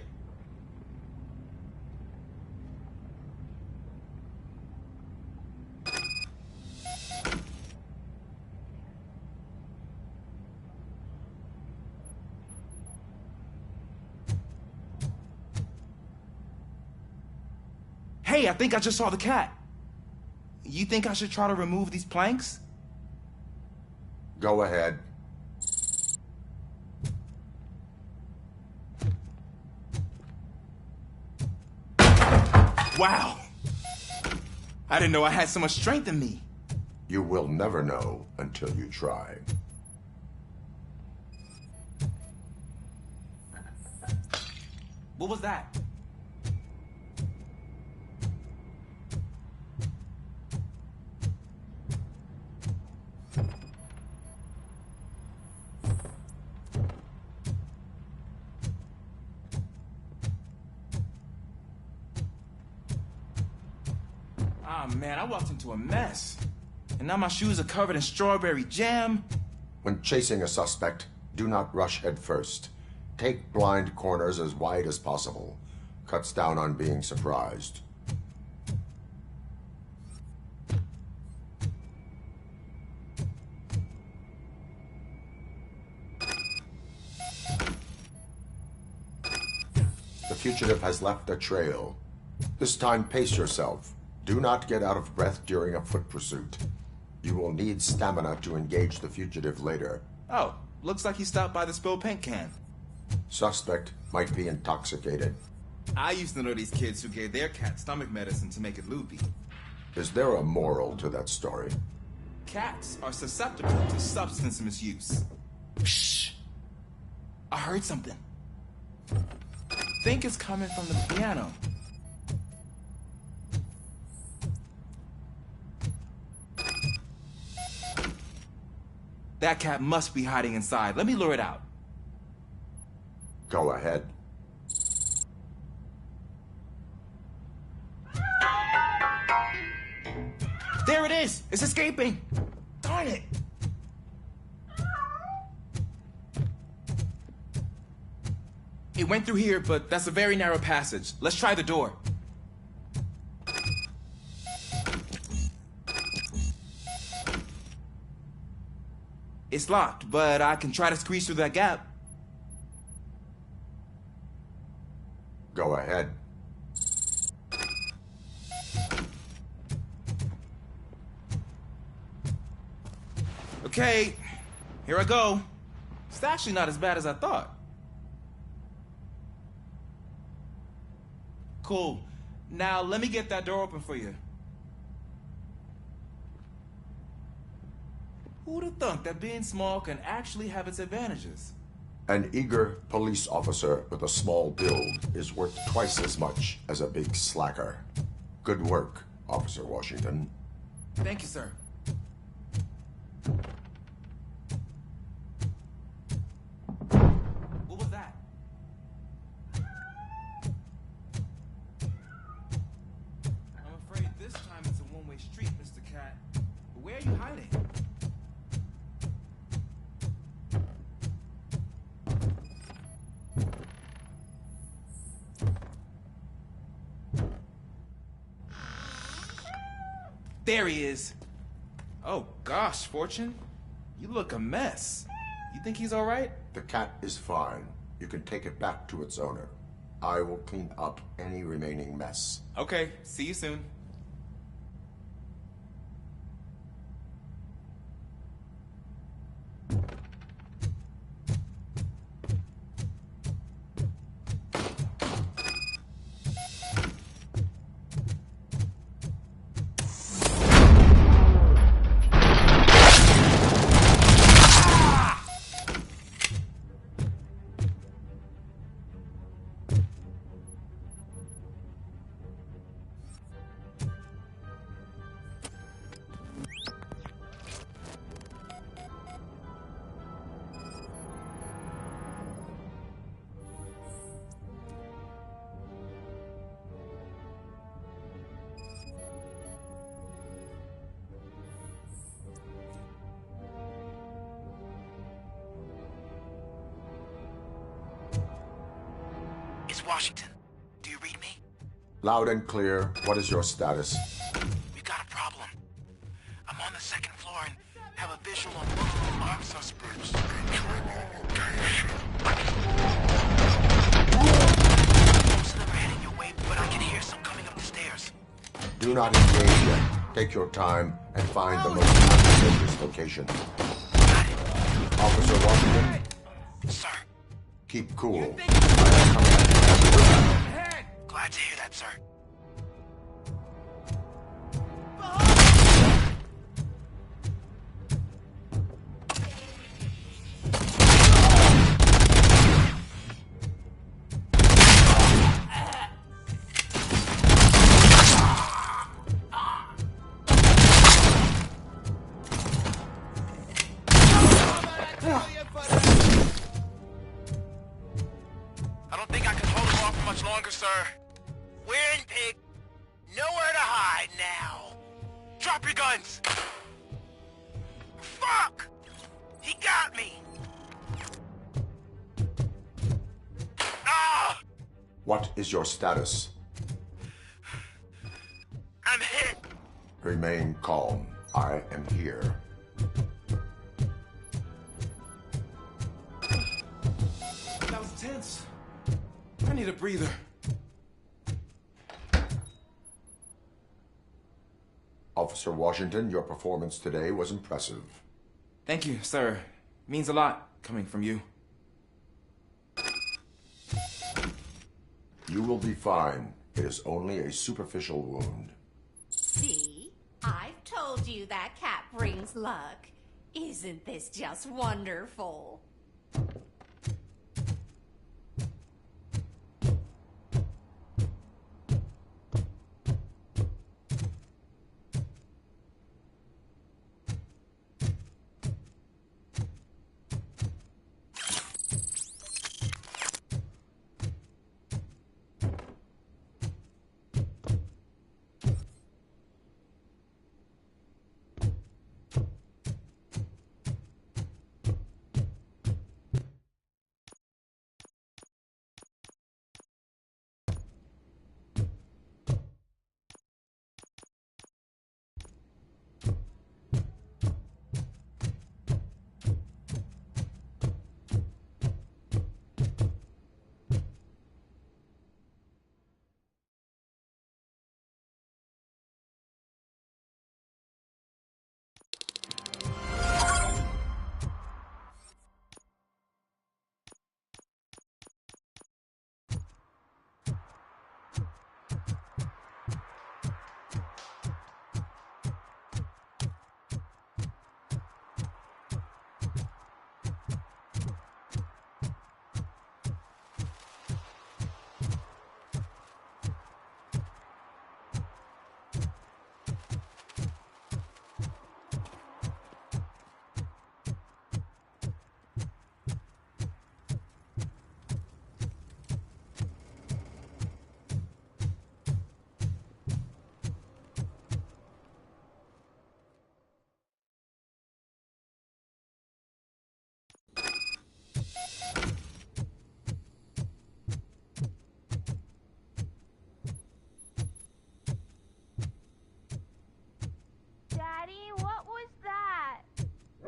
Hey, I think I just saw the cat. You think I should try to remove these planks? Go ahead. Wow. I didn't know I had so much strength in me. You will never know until you try. What was that? Ah, man, I walked into a mess. And now my shoes are covered in strawberry jam. When chasing a suspect, do not rush head first. Take blind corners as wide as possible. Cuts down on being surprised. The fugitive has left a trail. This time, pace yourself. Do not get out of breath during a foot pursuit. You will need stamina to engage the fugitive later. Oh, looks like he stopped by the spilled paint can. Suspect might be intoxicated. I used to know these kids who gave their cat stomach medicine to make it loopy. Is there a moral to that story? Cats are susceptible to substance misuse. Shh. I heard something. Think it's coming from the piano. That cat must be hiding inside. Let me lure it out. Go ahead. There it is! It's escaping! Darn it! It went through here, but that's a very narrow passage. Let's try the door. It's locked, but I can try to squeeze through that gap. Go ahead. Okay, here I go. It's actually not as bad as I thought. Cool. Now let me get that door open for you. Who'd have thunk that being small can actually have its advantages? An eager police officer with a small build is worth twice as much as a big slacker. Good work, Officer Washington. Thank you, sir. What was that? I'm afraid this time it's a one-way street, Mr. Cat. But where are you hiding? There he is. Oh gosh, Fortune. You look a mess. You think he's all right? The cat is fine. You can take it back to its owner. I will clean up any remaining mess. Okay, see you soon. Washington, do you read me? Loud and clear. What is your status? We got a problem. I'm on the second floor and have a visual on multiple armed suspects. Most of them are heading your way, but I can hear some coming up the stairs. Do not engage yet. Take your time and find the most advantageous location. Officer Washington? Sir. Keep cool. Glad to hear that, sir. I don't think I can hold him off for much longer, sir. We're in, pig. Nowhere to hide now. Drop your guns. Fuck! He got me. Ah! What is your status? I'm hit. Remain calm. I am here. That was tense. I need a breather. Officer Washington, your performance today was impressive. Thank you, sir. Means a lot coming from you. You will be fine. It is only a superficial wound. See? I've told you that cat brings luck. Isn't this just wonderful?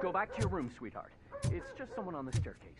Go back to your room, sweetheart. It's just someone on the staircase.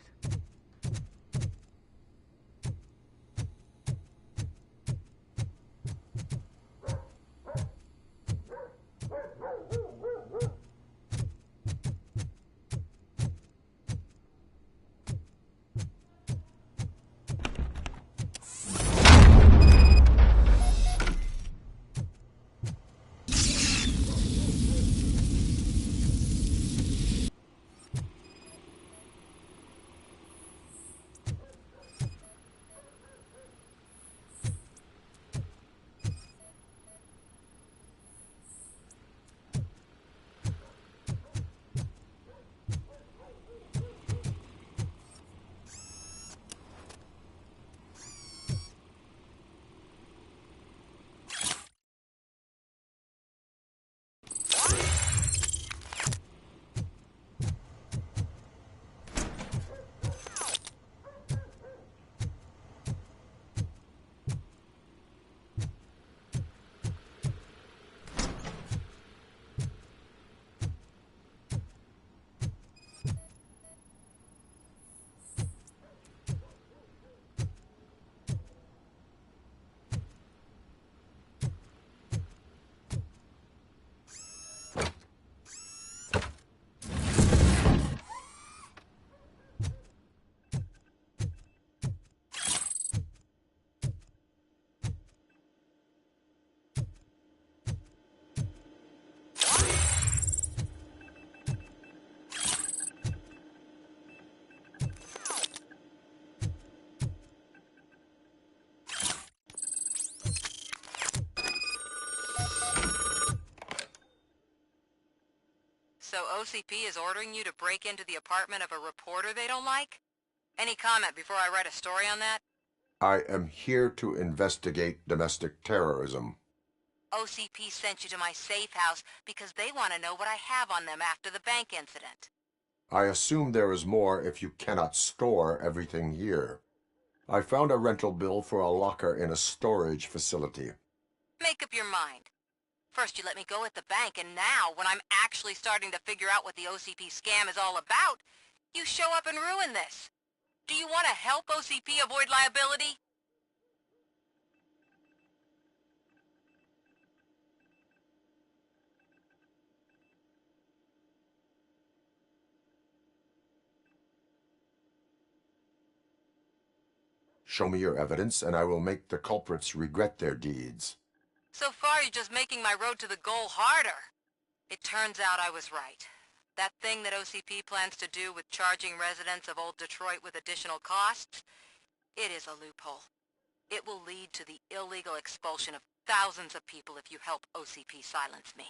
OCP is ordering you to break into the apartment of a reporter they don't like? Any comment before I write a story on that? I am here to investigate domestic terrorism. OCP sent you to my safe house because they want to know what I have on them after the bank incident. I assume there is more if you cannot store everything here. I found a rental bill for a locker in a storage facility. Make up your mind. First you let me go at the bank, and now, when I'm actually starting to figure out what the OCP scam is all about, you show up and ruin this. Do you want to help OCP avoid liability? Show me your evidence, and I will make the culprits regret their deeds. So far, you're just making my road to the goal harder. It turns out I was right. That thing that OCP plans to do with charging residents of Old Detroit with additional costs, it is a loophole. It will lead to the illegal expulsion of thousands of people if you help OCP silence me.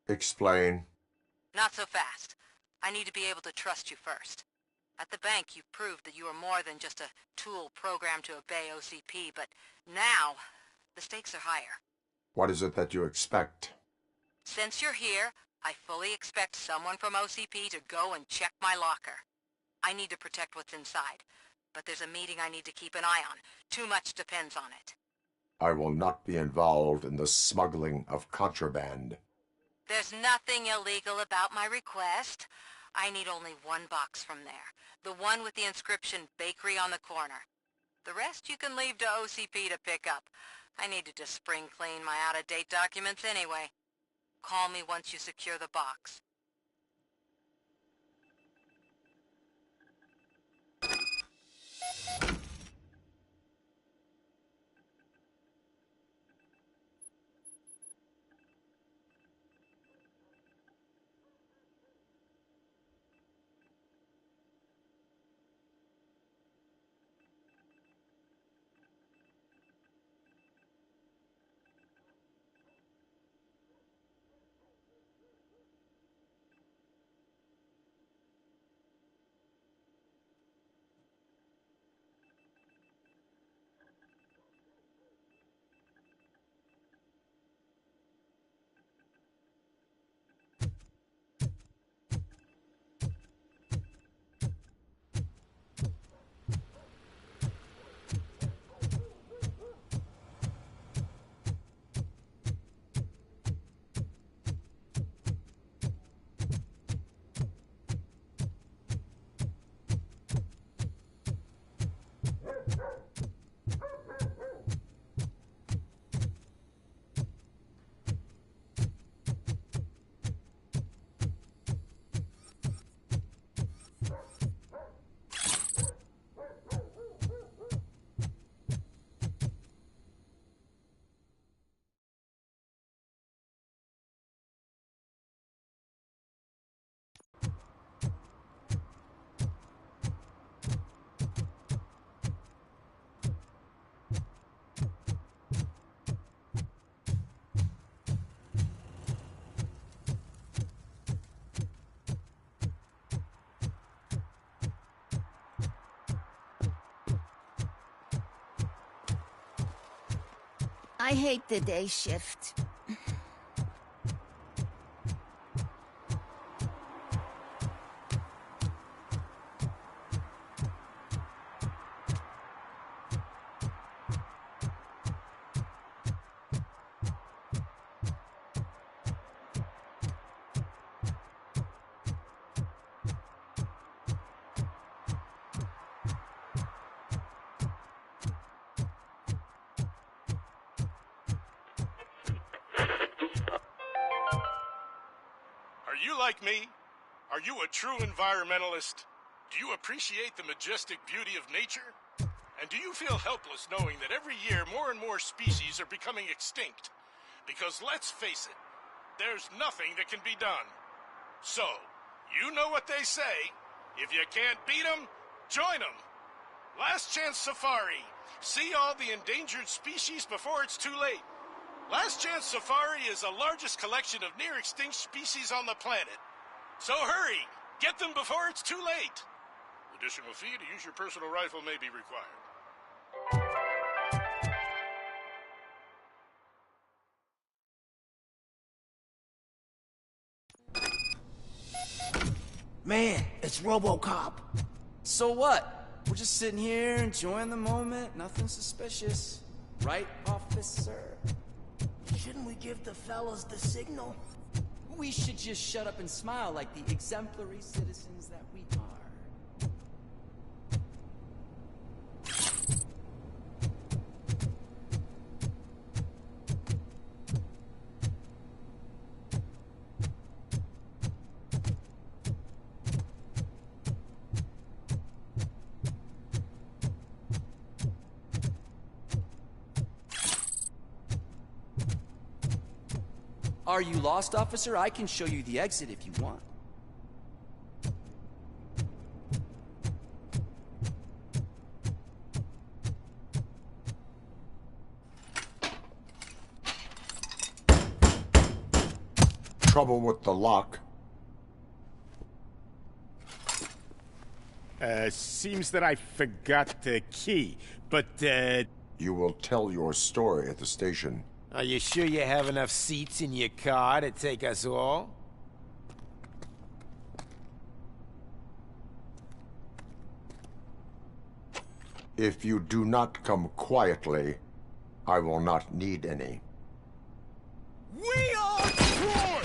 Explain. Not so fast. I need to be able to trust you first. At the bank, you proved that you are more than just a tool programmed to obey OCP, but now, the stakes are higher. What is it that you expect? Since you're here, I fully expect someone from OCP to go and check my locker. I need to protect what's inside, but there's a meeting I need to keep an eye on. Too much depends on it. I will not be involved in the smuggling of contraband. There's nothing illegal about my request. I need only one box from there. The one with the inscription Bakery on the corner. The rest you can leave to OCP to pick up. I needed to spring clean my out-of-date documents anyway. Call me once you secure the box. I hate the day shift. Are you like me? Are you a true environmentalist? Do you appreciate the majestic beauty of nature? And do you feel helpless knowing that every year more and more species are becoming extinct? Because let's face it, there's nothing that can be done. So, you know what they say. If you can't beat them, join them. Last Chance Safari. See all the endangered species before it's too late. Last Chance Safari is the largest collection of near-extinct species on the planet. So hurry! Get them before it's too late! Additional fee to use your personal rifle may be required. Man, it's RoBoCop. So what? We're just sitting here enjoying the moment. Nothing suspicious. Right, officer? Shouldn't we give the fellas the signal? We should just shut up and smile like the exemplary citizens that we are. Are you lost, officer? I can show you the exit if you want. Trouble with the lock. Seems that I forgot the key, but, You will tell your story at the station. Are you sure you have enough seats in your car to take us all? If you do not come quietly, I will not need any. We are Troy!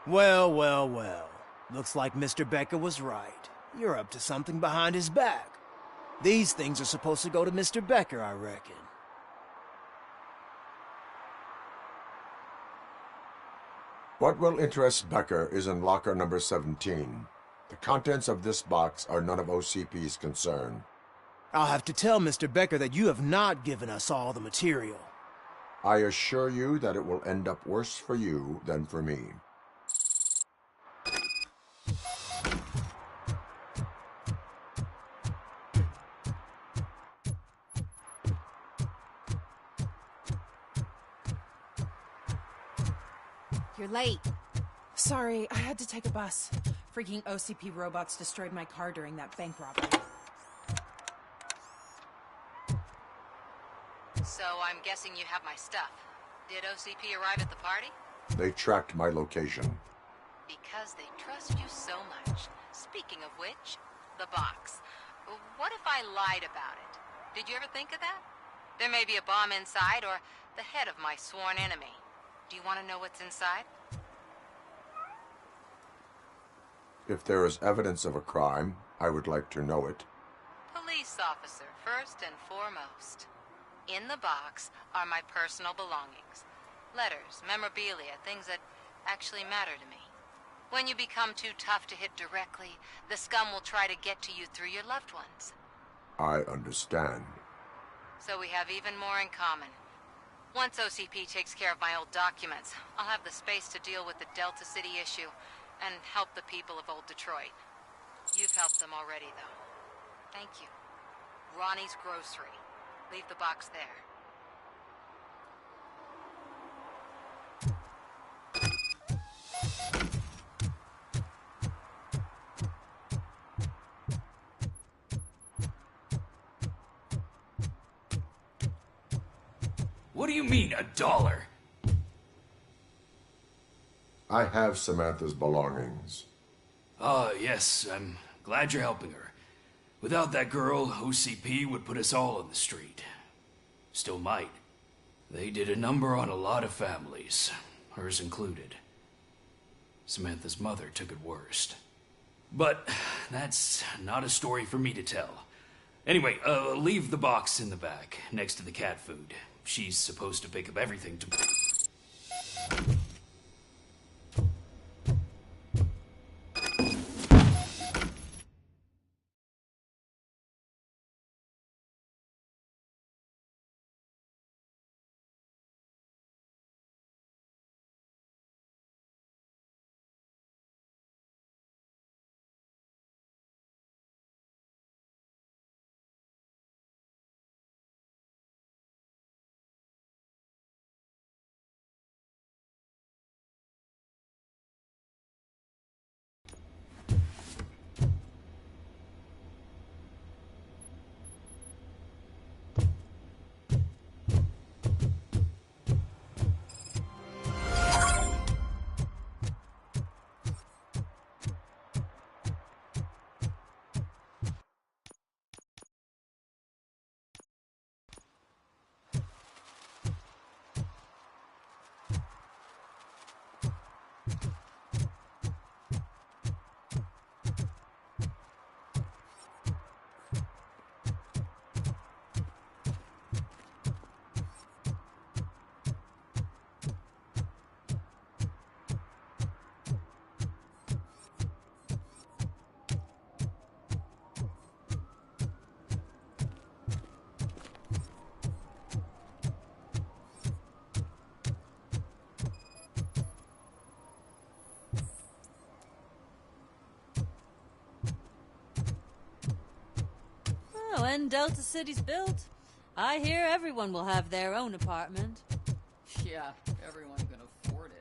Well, well, well. Looks like Mr. Becker was right. You're up to something behind his back. These things are supposed to go to Mr. Becker, I reckon. What will interest Becker is in locker number 17. The contents of this box are none of OCP's concern. I'll have to tell Mr. Becker that you have not given us all the material. I assure you that it will end up worse for you than for me. You're late. Sorry, I had to take a bus. Freaking OCP robots destroyed my car during that bank robbery. So I'm guessing you have my stuff. Did OCP arrive at the party? They tracked my location. Because they trust you so much. Speaking of which, the box. What if I lied about it? Did you ever think of that? There may be a bomb inside or the head of my sworn enemy. Do you want to know what's inside? If there is evidence of a crime, I would like to know it. Police officer, first and foremost. In the box are my personal belongings. Letters, memorabilia, things that actually matter to me. When you become too tough to hit directly, the scum will try to get to you through your loved ones. I understand. So we have even more in common. Once OCP takes care of my old documents, I'll have the space to deal with the Delta City issue and help the people of Old Detroit. You've helped them already, though. Thank you. Ronnie's Grocery. Leave the box there. What do you mean, $1? I have Samantha's belongings. Ah, yes, I'm glad you're helping her. Without that girl, OCP would put us all on the street. Still might. They did a number on a lot of families, hers included. Samantha's mother took it worst. But that's not a story for me to tell. Anyway, leave the box in the back, next to the cat food. She's supposed to pick up everything to... When Delta City's built, I hear everyone will have their own apartment. Yeah, everyone can afford it.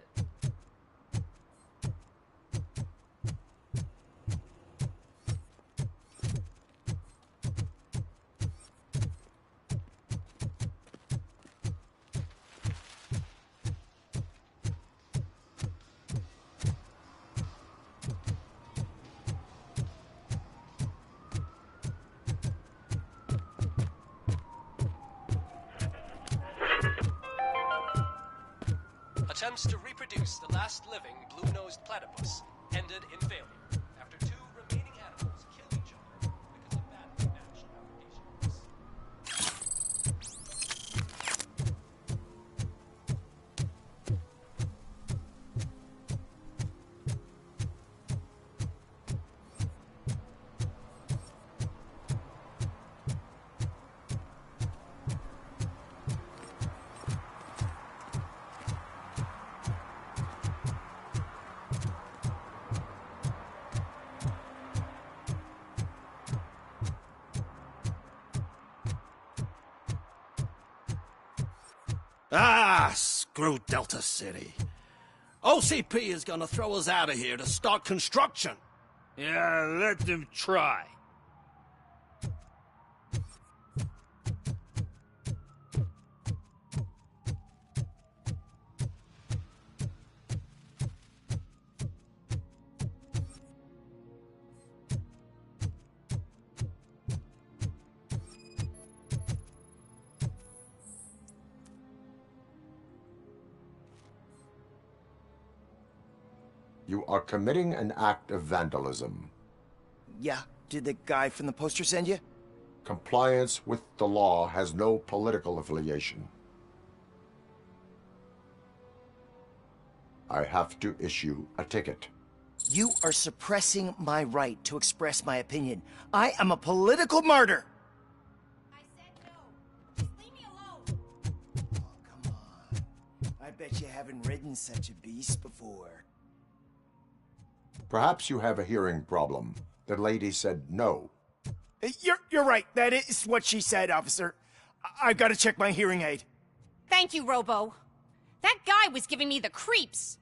Attempts to reproduce the last living blue blue-nosed platypus ended in failure after two remaining animals killed each other because of badly matched applications. Ah, screw Delta City. OCP is gonna throw us out of here to start construction. Yeah, let them try. You are committing an act of vandalism. Yeah, did the guy from the poster send you? Compliance with the law has no political affiliation. I have to issue a ticket. You are suppressing my right to express my opinion. I am a political martyr! I said no. Just leave me alone. Oh, come on. I bet you haven't ridden such a beast before. Perhaps you have a hearing problem. The lady said no. You're right. That is what she said, officer. I've got to check my hearing aid. Thank you, Robo. That guy was giving me the creeps.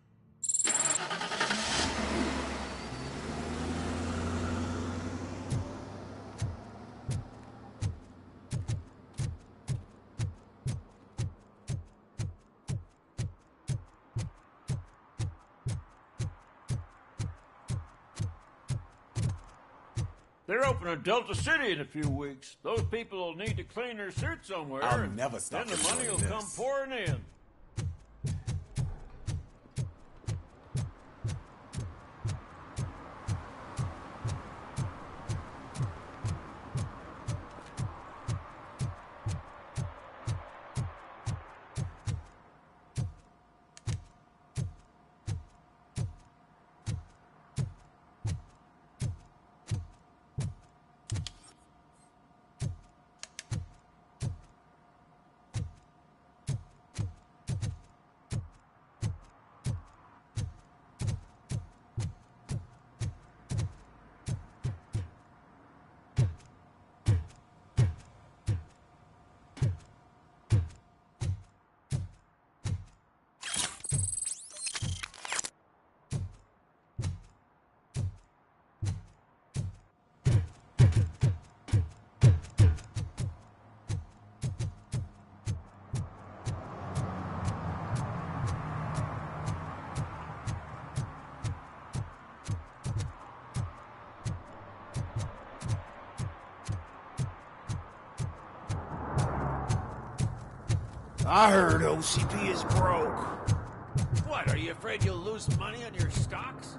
They're opening Delta City in a few weeks. Those people will need to clean their suits somewhere. I'll never stop Then the money will enjoying come this. pouring in. I heard OCP is broke. What, are you afraid you'll lose money on your stocks?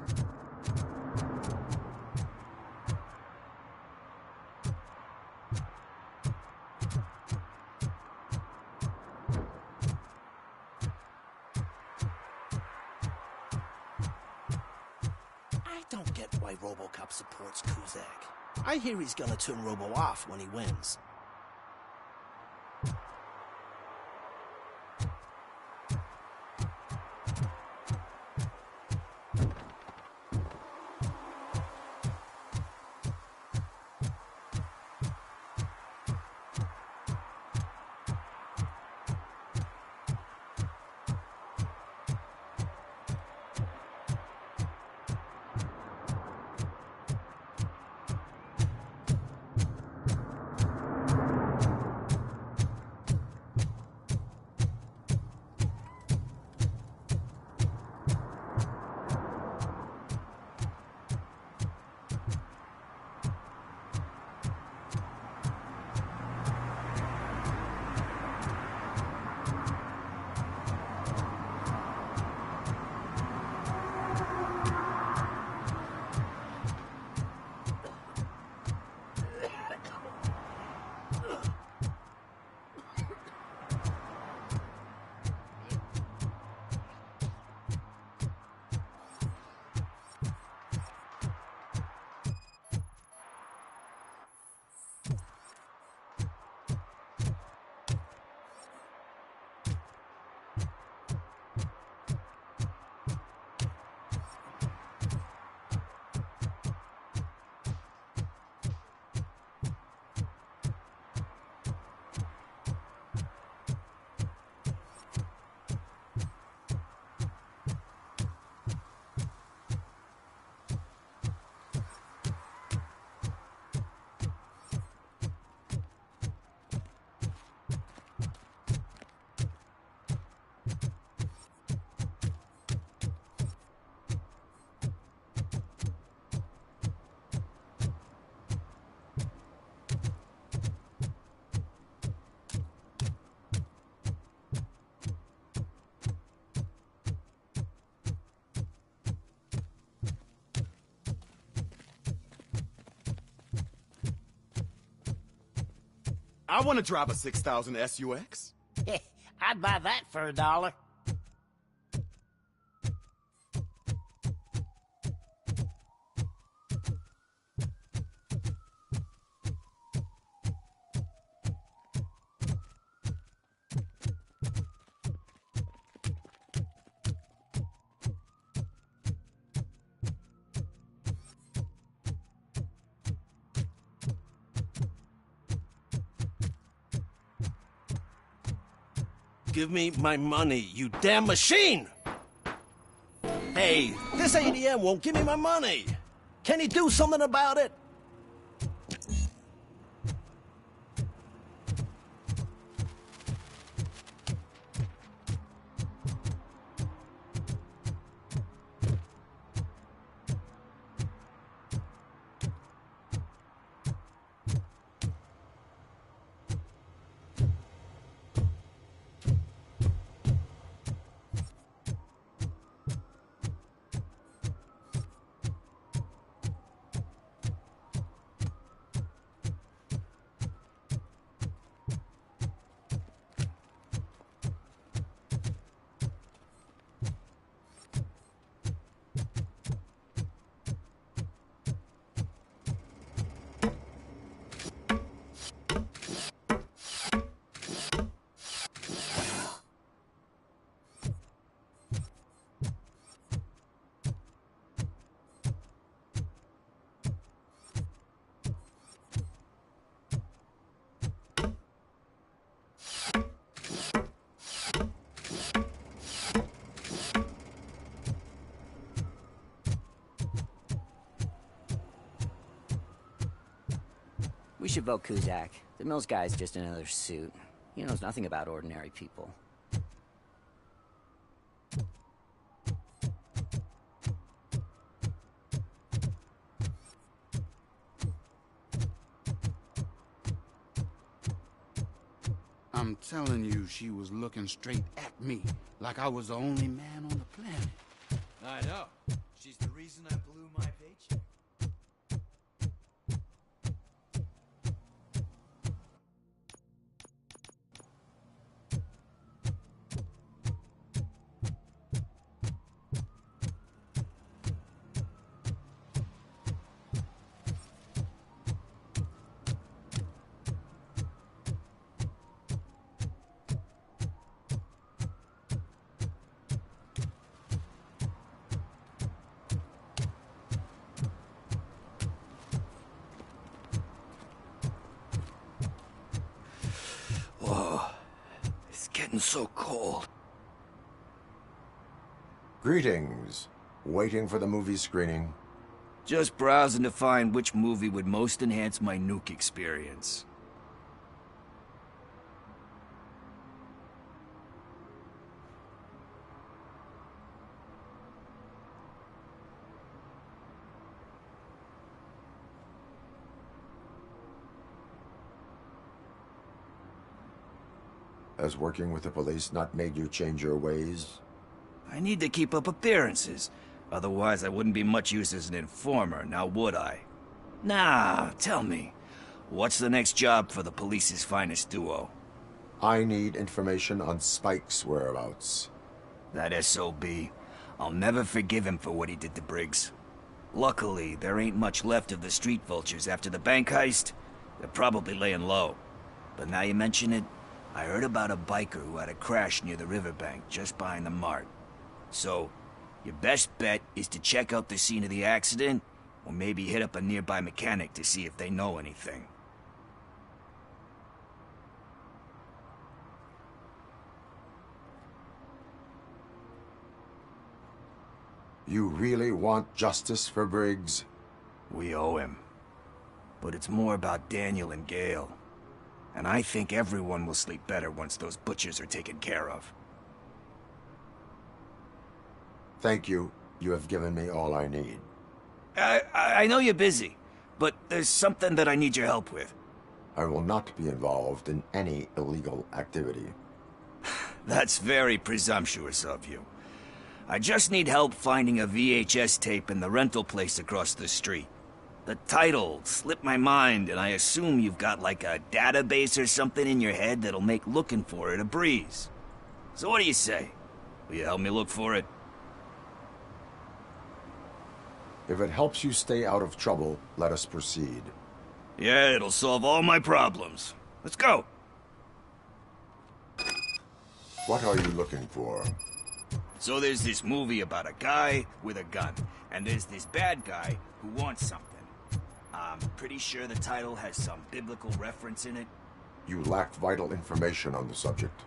I don't get why RoBoCop supports Kuzak. I hear he's gonna turn Robo off when he wins. I want to drive a 6000 SUX. I'd buy that for $1. Give me my money, you damn machine! Hey, this ADM won't give me my money! Can he do something about it? We should vote Kuzak. The Mills guy's just another suit. He knows nothing about ordinary people. I'm telling you, she was looking straight at me, like I was the only man on the planet. I know. She's the reason I blew my paycheck. Whoa, it's getting so cold. Greetings. Waiting for the movie screening. Just browsing to find which movie would most enhance my nuke experience. Has working with the police not made you change your ways? I need to keep up appearances. Otherwise, I wouldn't be much use as an informer, now would I? Nah, tell me. What's the next job for the police's finest duo? I need information on Spike's whereabouts. That SOB. I'll never forgive him for what he did to Briggs. Luckily, there ain't much left of the street vultures after the bank heist. They're probably laying low. But now you mention it, I heard about a biker who had a crash near the riverbank just behind the mart. So, your best bet is to check out the scene of the accident, or maybe hit up a nearby mechanic to see if they know anything. You really want justice for Briggs? We owe him. But it's more about Daniel and Gale. And I think everyone will sleep better once those butchers are taken care of. Thank you. You have given me all I need. I know you're busy, but there's something that I need your help with. I will not be involved in any illegal activity. That's very presumptuous of you. I just need help finding a VHS tape in the rental place across the street. The title slipped my mind, and I assume you've got like a database or something in your head that'll make looking for it a breeze. So what do you say? Will you help me look for it? If it helps you stay out of trouble, let us proceed. Yeah, it'll solve all my problems. Let's go. What are you looking for? So there's this movie about a guy with a gun, and there's this bad guy who wants something. I'm pretty sure the title has some biblical reference in it. You lack vital information on the subject.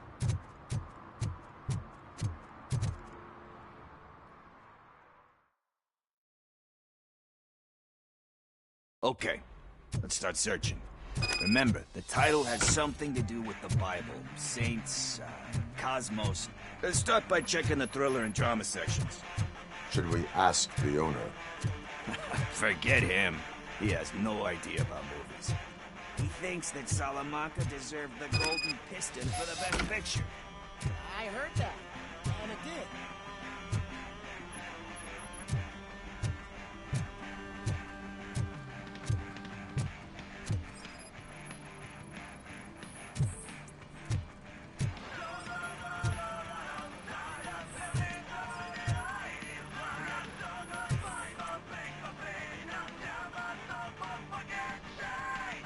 Okay, let's start searching. Remember, the title has something to do with the Bible, saints, cosmos. Let's start by checking the thriller and drama sections. Should we ask the owner? Forget him. He has no idea about movies. He thinks that Salamanca deserved the Golden Piston for the Best Picture. I heard that, and it did.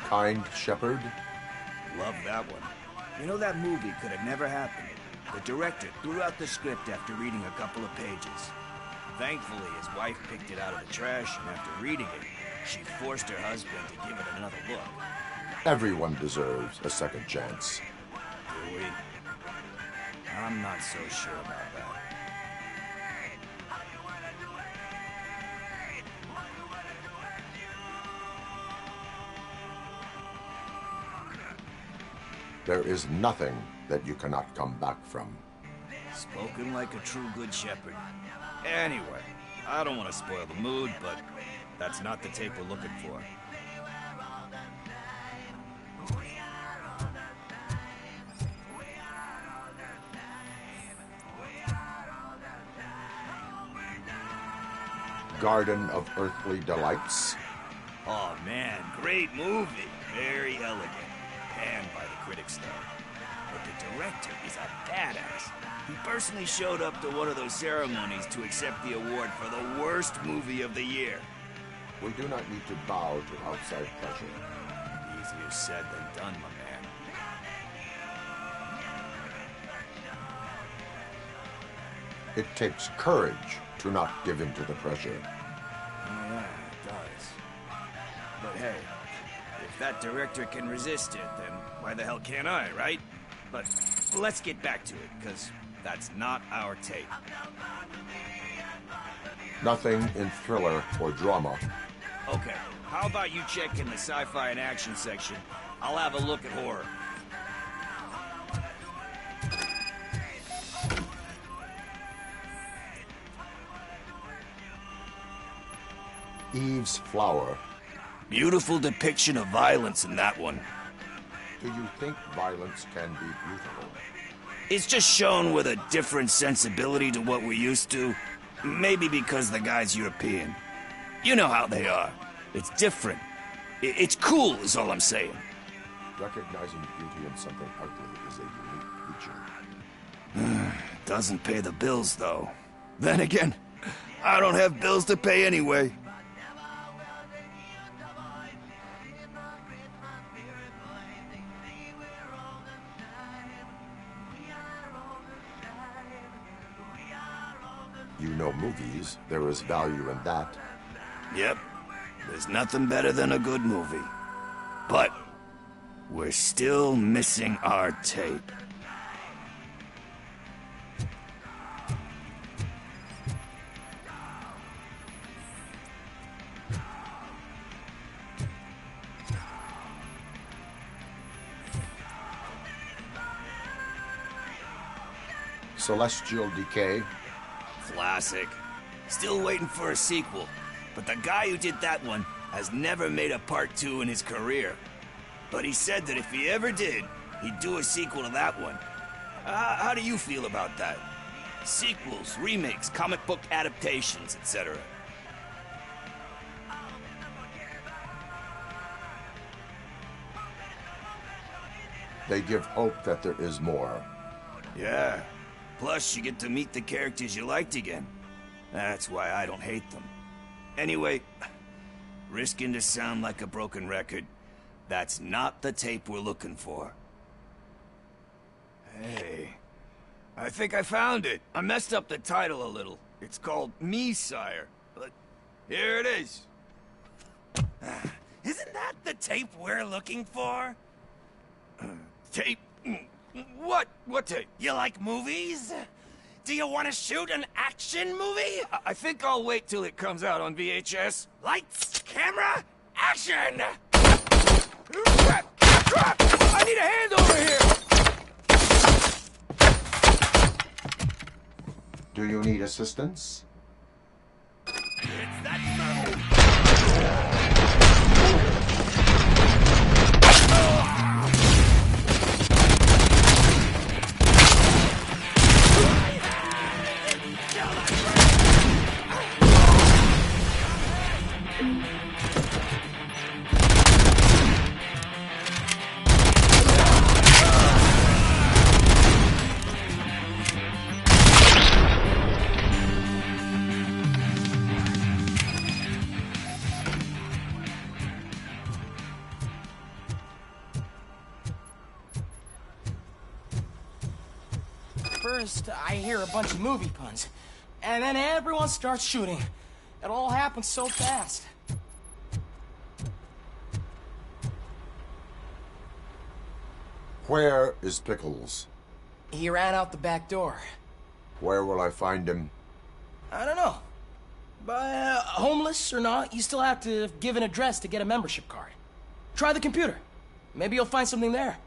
Kind Shepherd? Love that one. You know, that movie could have never happened. The director threw out the script after reading a couple of pages. Thankfully, his wife picked it out of the trash, and after reading it, she forced her husband to give it another look. Everyone deserves a second chance. Do we? I'm not so sure about that. There is nothing that you cannot come back from. Spoken like a true good shepherd. Anyway, I don't want to spoil the mood, but that's not the tape we're looking for. Garden of Earthly Delights? Oh man, great movie. Very elegant. Panned by the critics though. But the director is a badass. He personally showed up to one of those ceremonies to accept the award for the worst movie of the year. We do not need to bow to outside pressure. Easier said than done, my man. It takes courage to not give in to the pressure. Oh yeah, it does. But hey, if that director can resist it, then why the hell can't I, right? But let's get back to it, because that's not our tape. Nothing in thriller or drama. Okay, how about you check in the sci-fi and action section? I'll have a look at horror. Eve's Flower. Beautiful depiction of violence in that one. Do you think violence can be beautiful? It's just shown with a different sensibility to what we're used to. Maybe because the guy's European. You know how they are. It's different. It's cool, is all I'm saying. Recognizing beauty in something ugly is a unique feature. Doesn't pay the bills, though. Then again, I don't have bills to pay anyway. You know movies. There is value in that. Yep. There's nothing better than a good movie. But we're still missing our tape. Celestial Decay. Classic. Still waiting for a sequel. But the guy who did that one has never made a part 2 in his career. But he said that if he ever did, he'd do a sequel to that one. How do you feel about that? Sequels, remakes, comic book adaptations, etc. They give hope that there is more. Yeah. Plus, you get to meet the characters you liked again. That's why I don't hate them. Anyway, risking to sound like a broken record, that's not the tape we're looking for. Hey, I think I found it. I messed up the title a little. It's called Me, Sire. But here it is. Isn't that the tape we're looking for? Tape? What? What tape? You like movies? Do you want to shoot an action movie? I think I'll wait till it comes out on VHS. Lights, camera, action! Crap! Crap! I need a hand over here! Do you need assistance? It's that metal! First, I hear a bunch of movie puns, and then everyone starts shooting. It all happens so fast. Where is Pickles? He ran out the back door. Where will I find him? I don't know. But homeless or not, you still have to give an address to get a membership card. Try the computer. Maybe you'll find something there.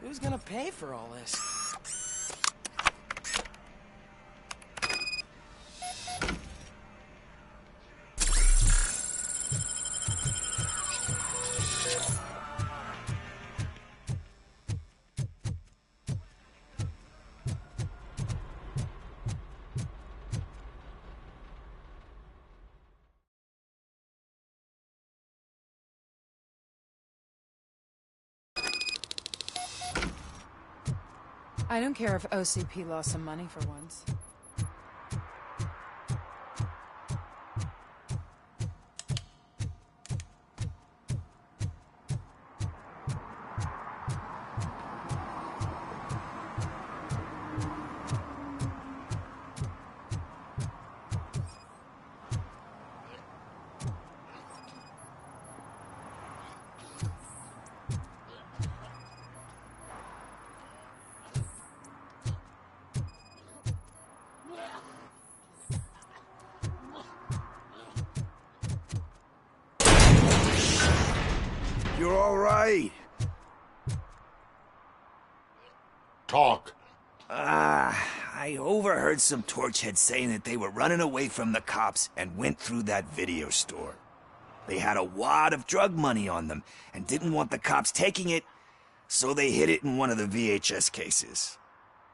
Who's gonna pay for all this? I don't care if OCP lost some money for once. You're all right. Talk. I overheard some torchheads saying that they were running away from the cops and went through that video store. They had a wad of drug money on them and didn't want the cops taking it, so they hid it in one of the VHS cases.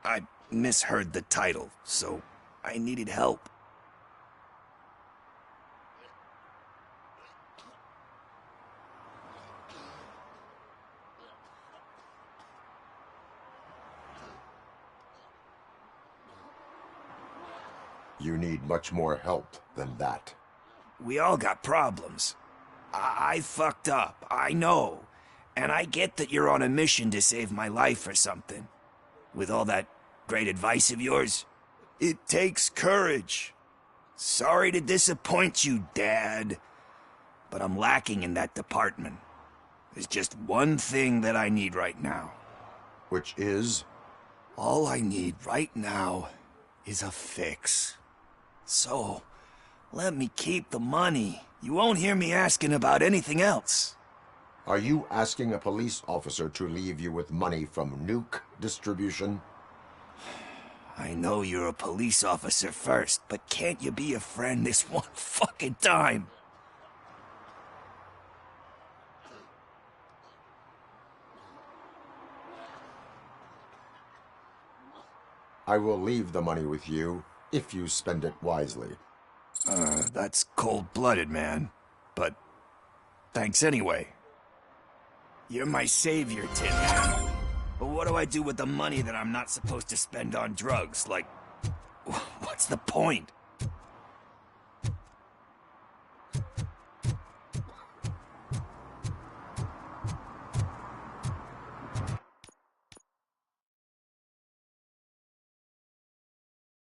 I misheard the title, so I needed help. You need much more help than that. We all got problems. I fucked up, I know. And I get that you're on a mission to save my life or something. With all that great advice of yours, it takes courage. Sorry to disappoint you, Dad. But I'm lacking in that department. There's just one thing that I need right now. Which is? All I need right now is a fix. So, let me keep the money. You won't hear me asking about anything else. Are you asking a police officer to leave you with money from nuke distribution? I know you're a police officer first, but can't you be a friend this one fucking time? I will leave the money with you if you spend it wisely. That's cold-blooded, man. But thanks anyway. You're my savior, Tin Man. But what do I do with the money that I'm not supposed to spend on drugs? Like, what's the point?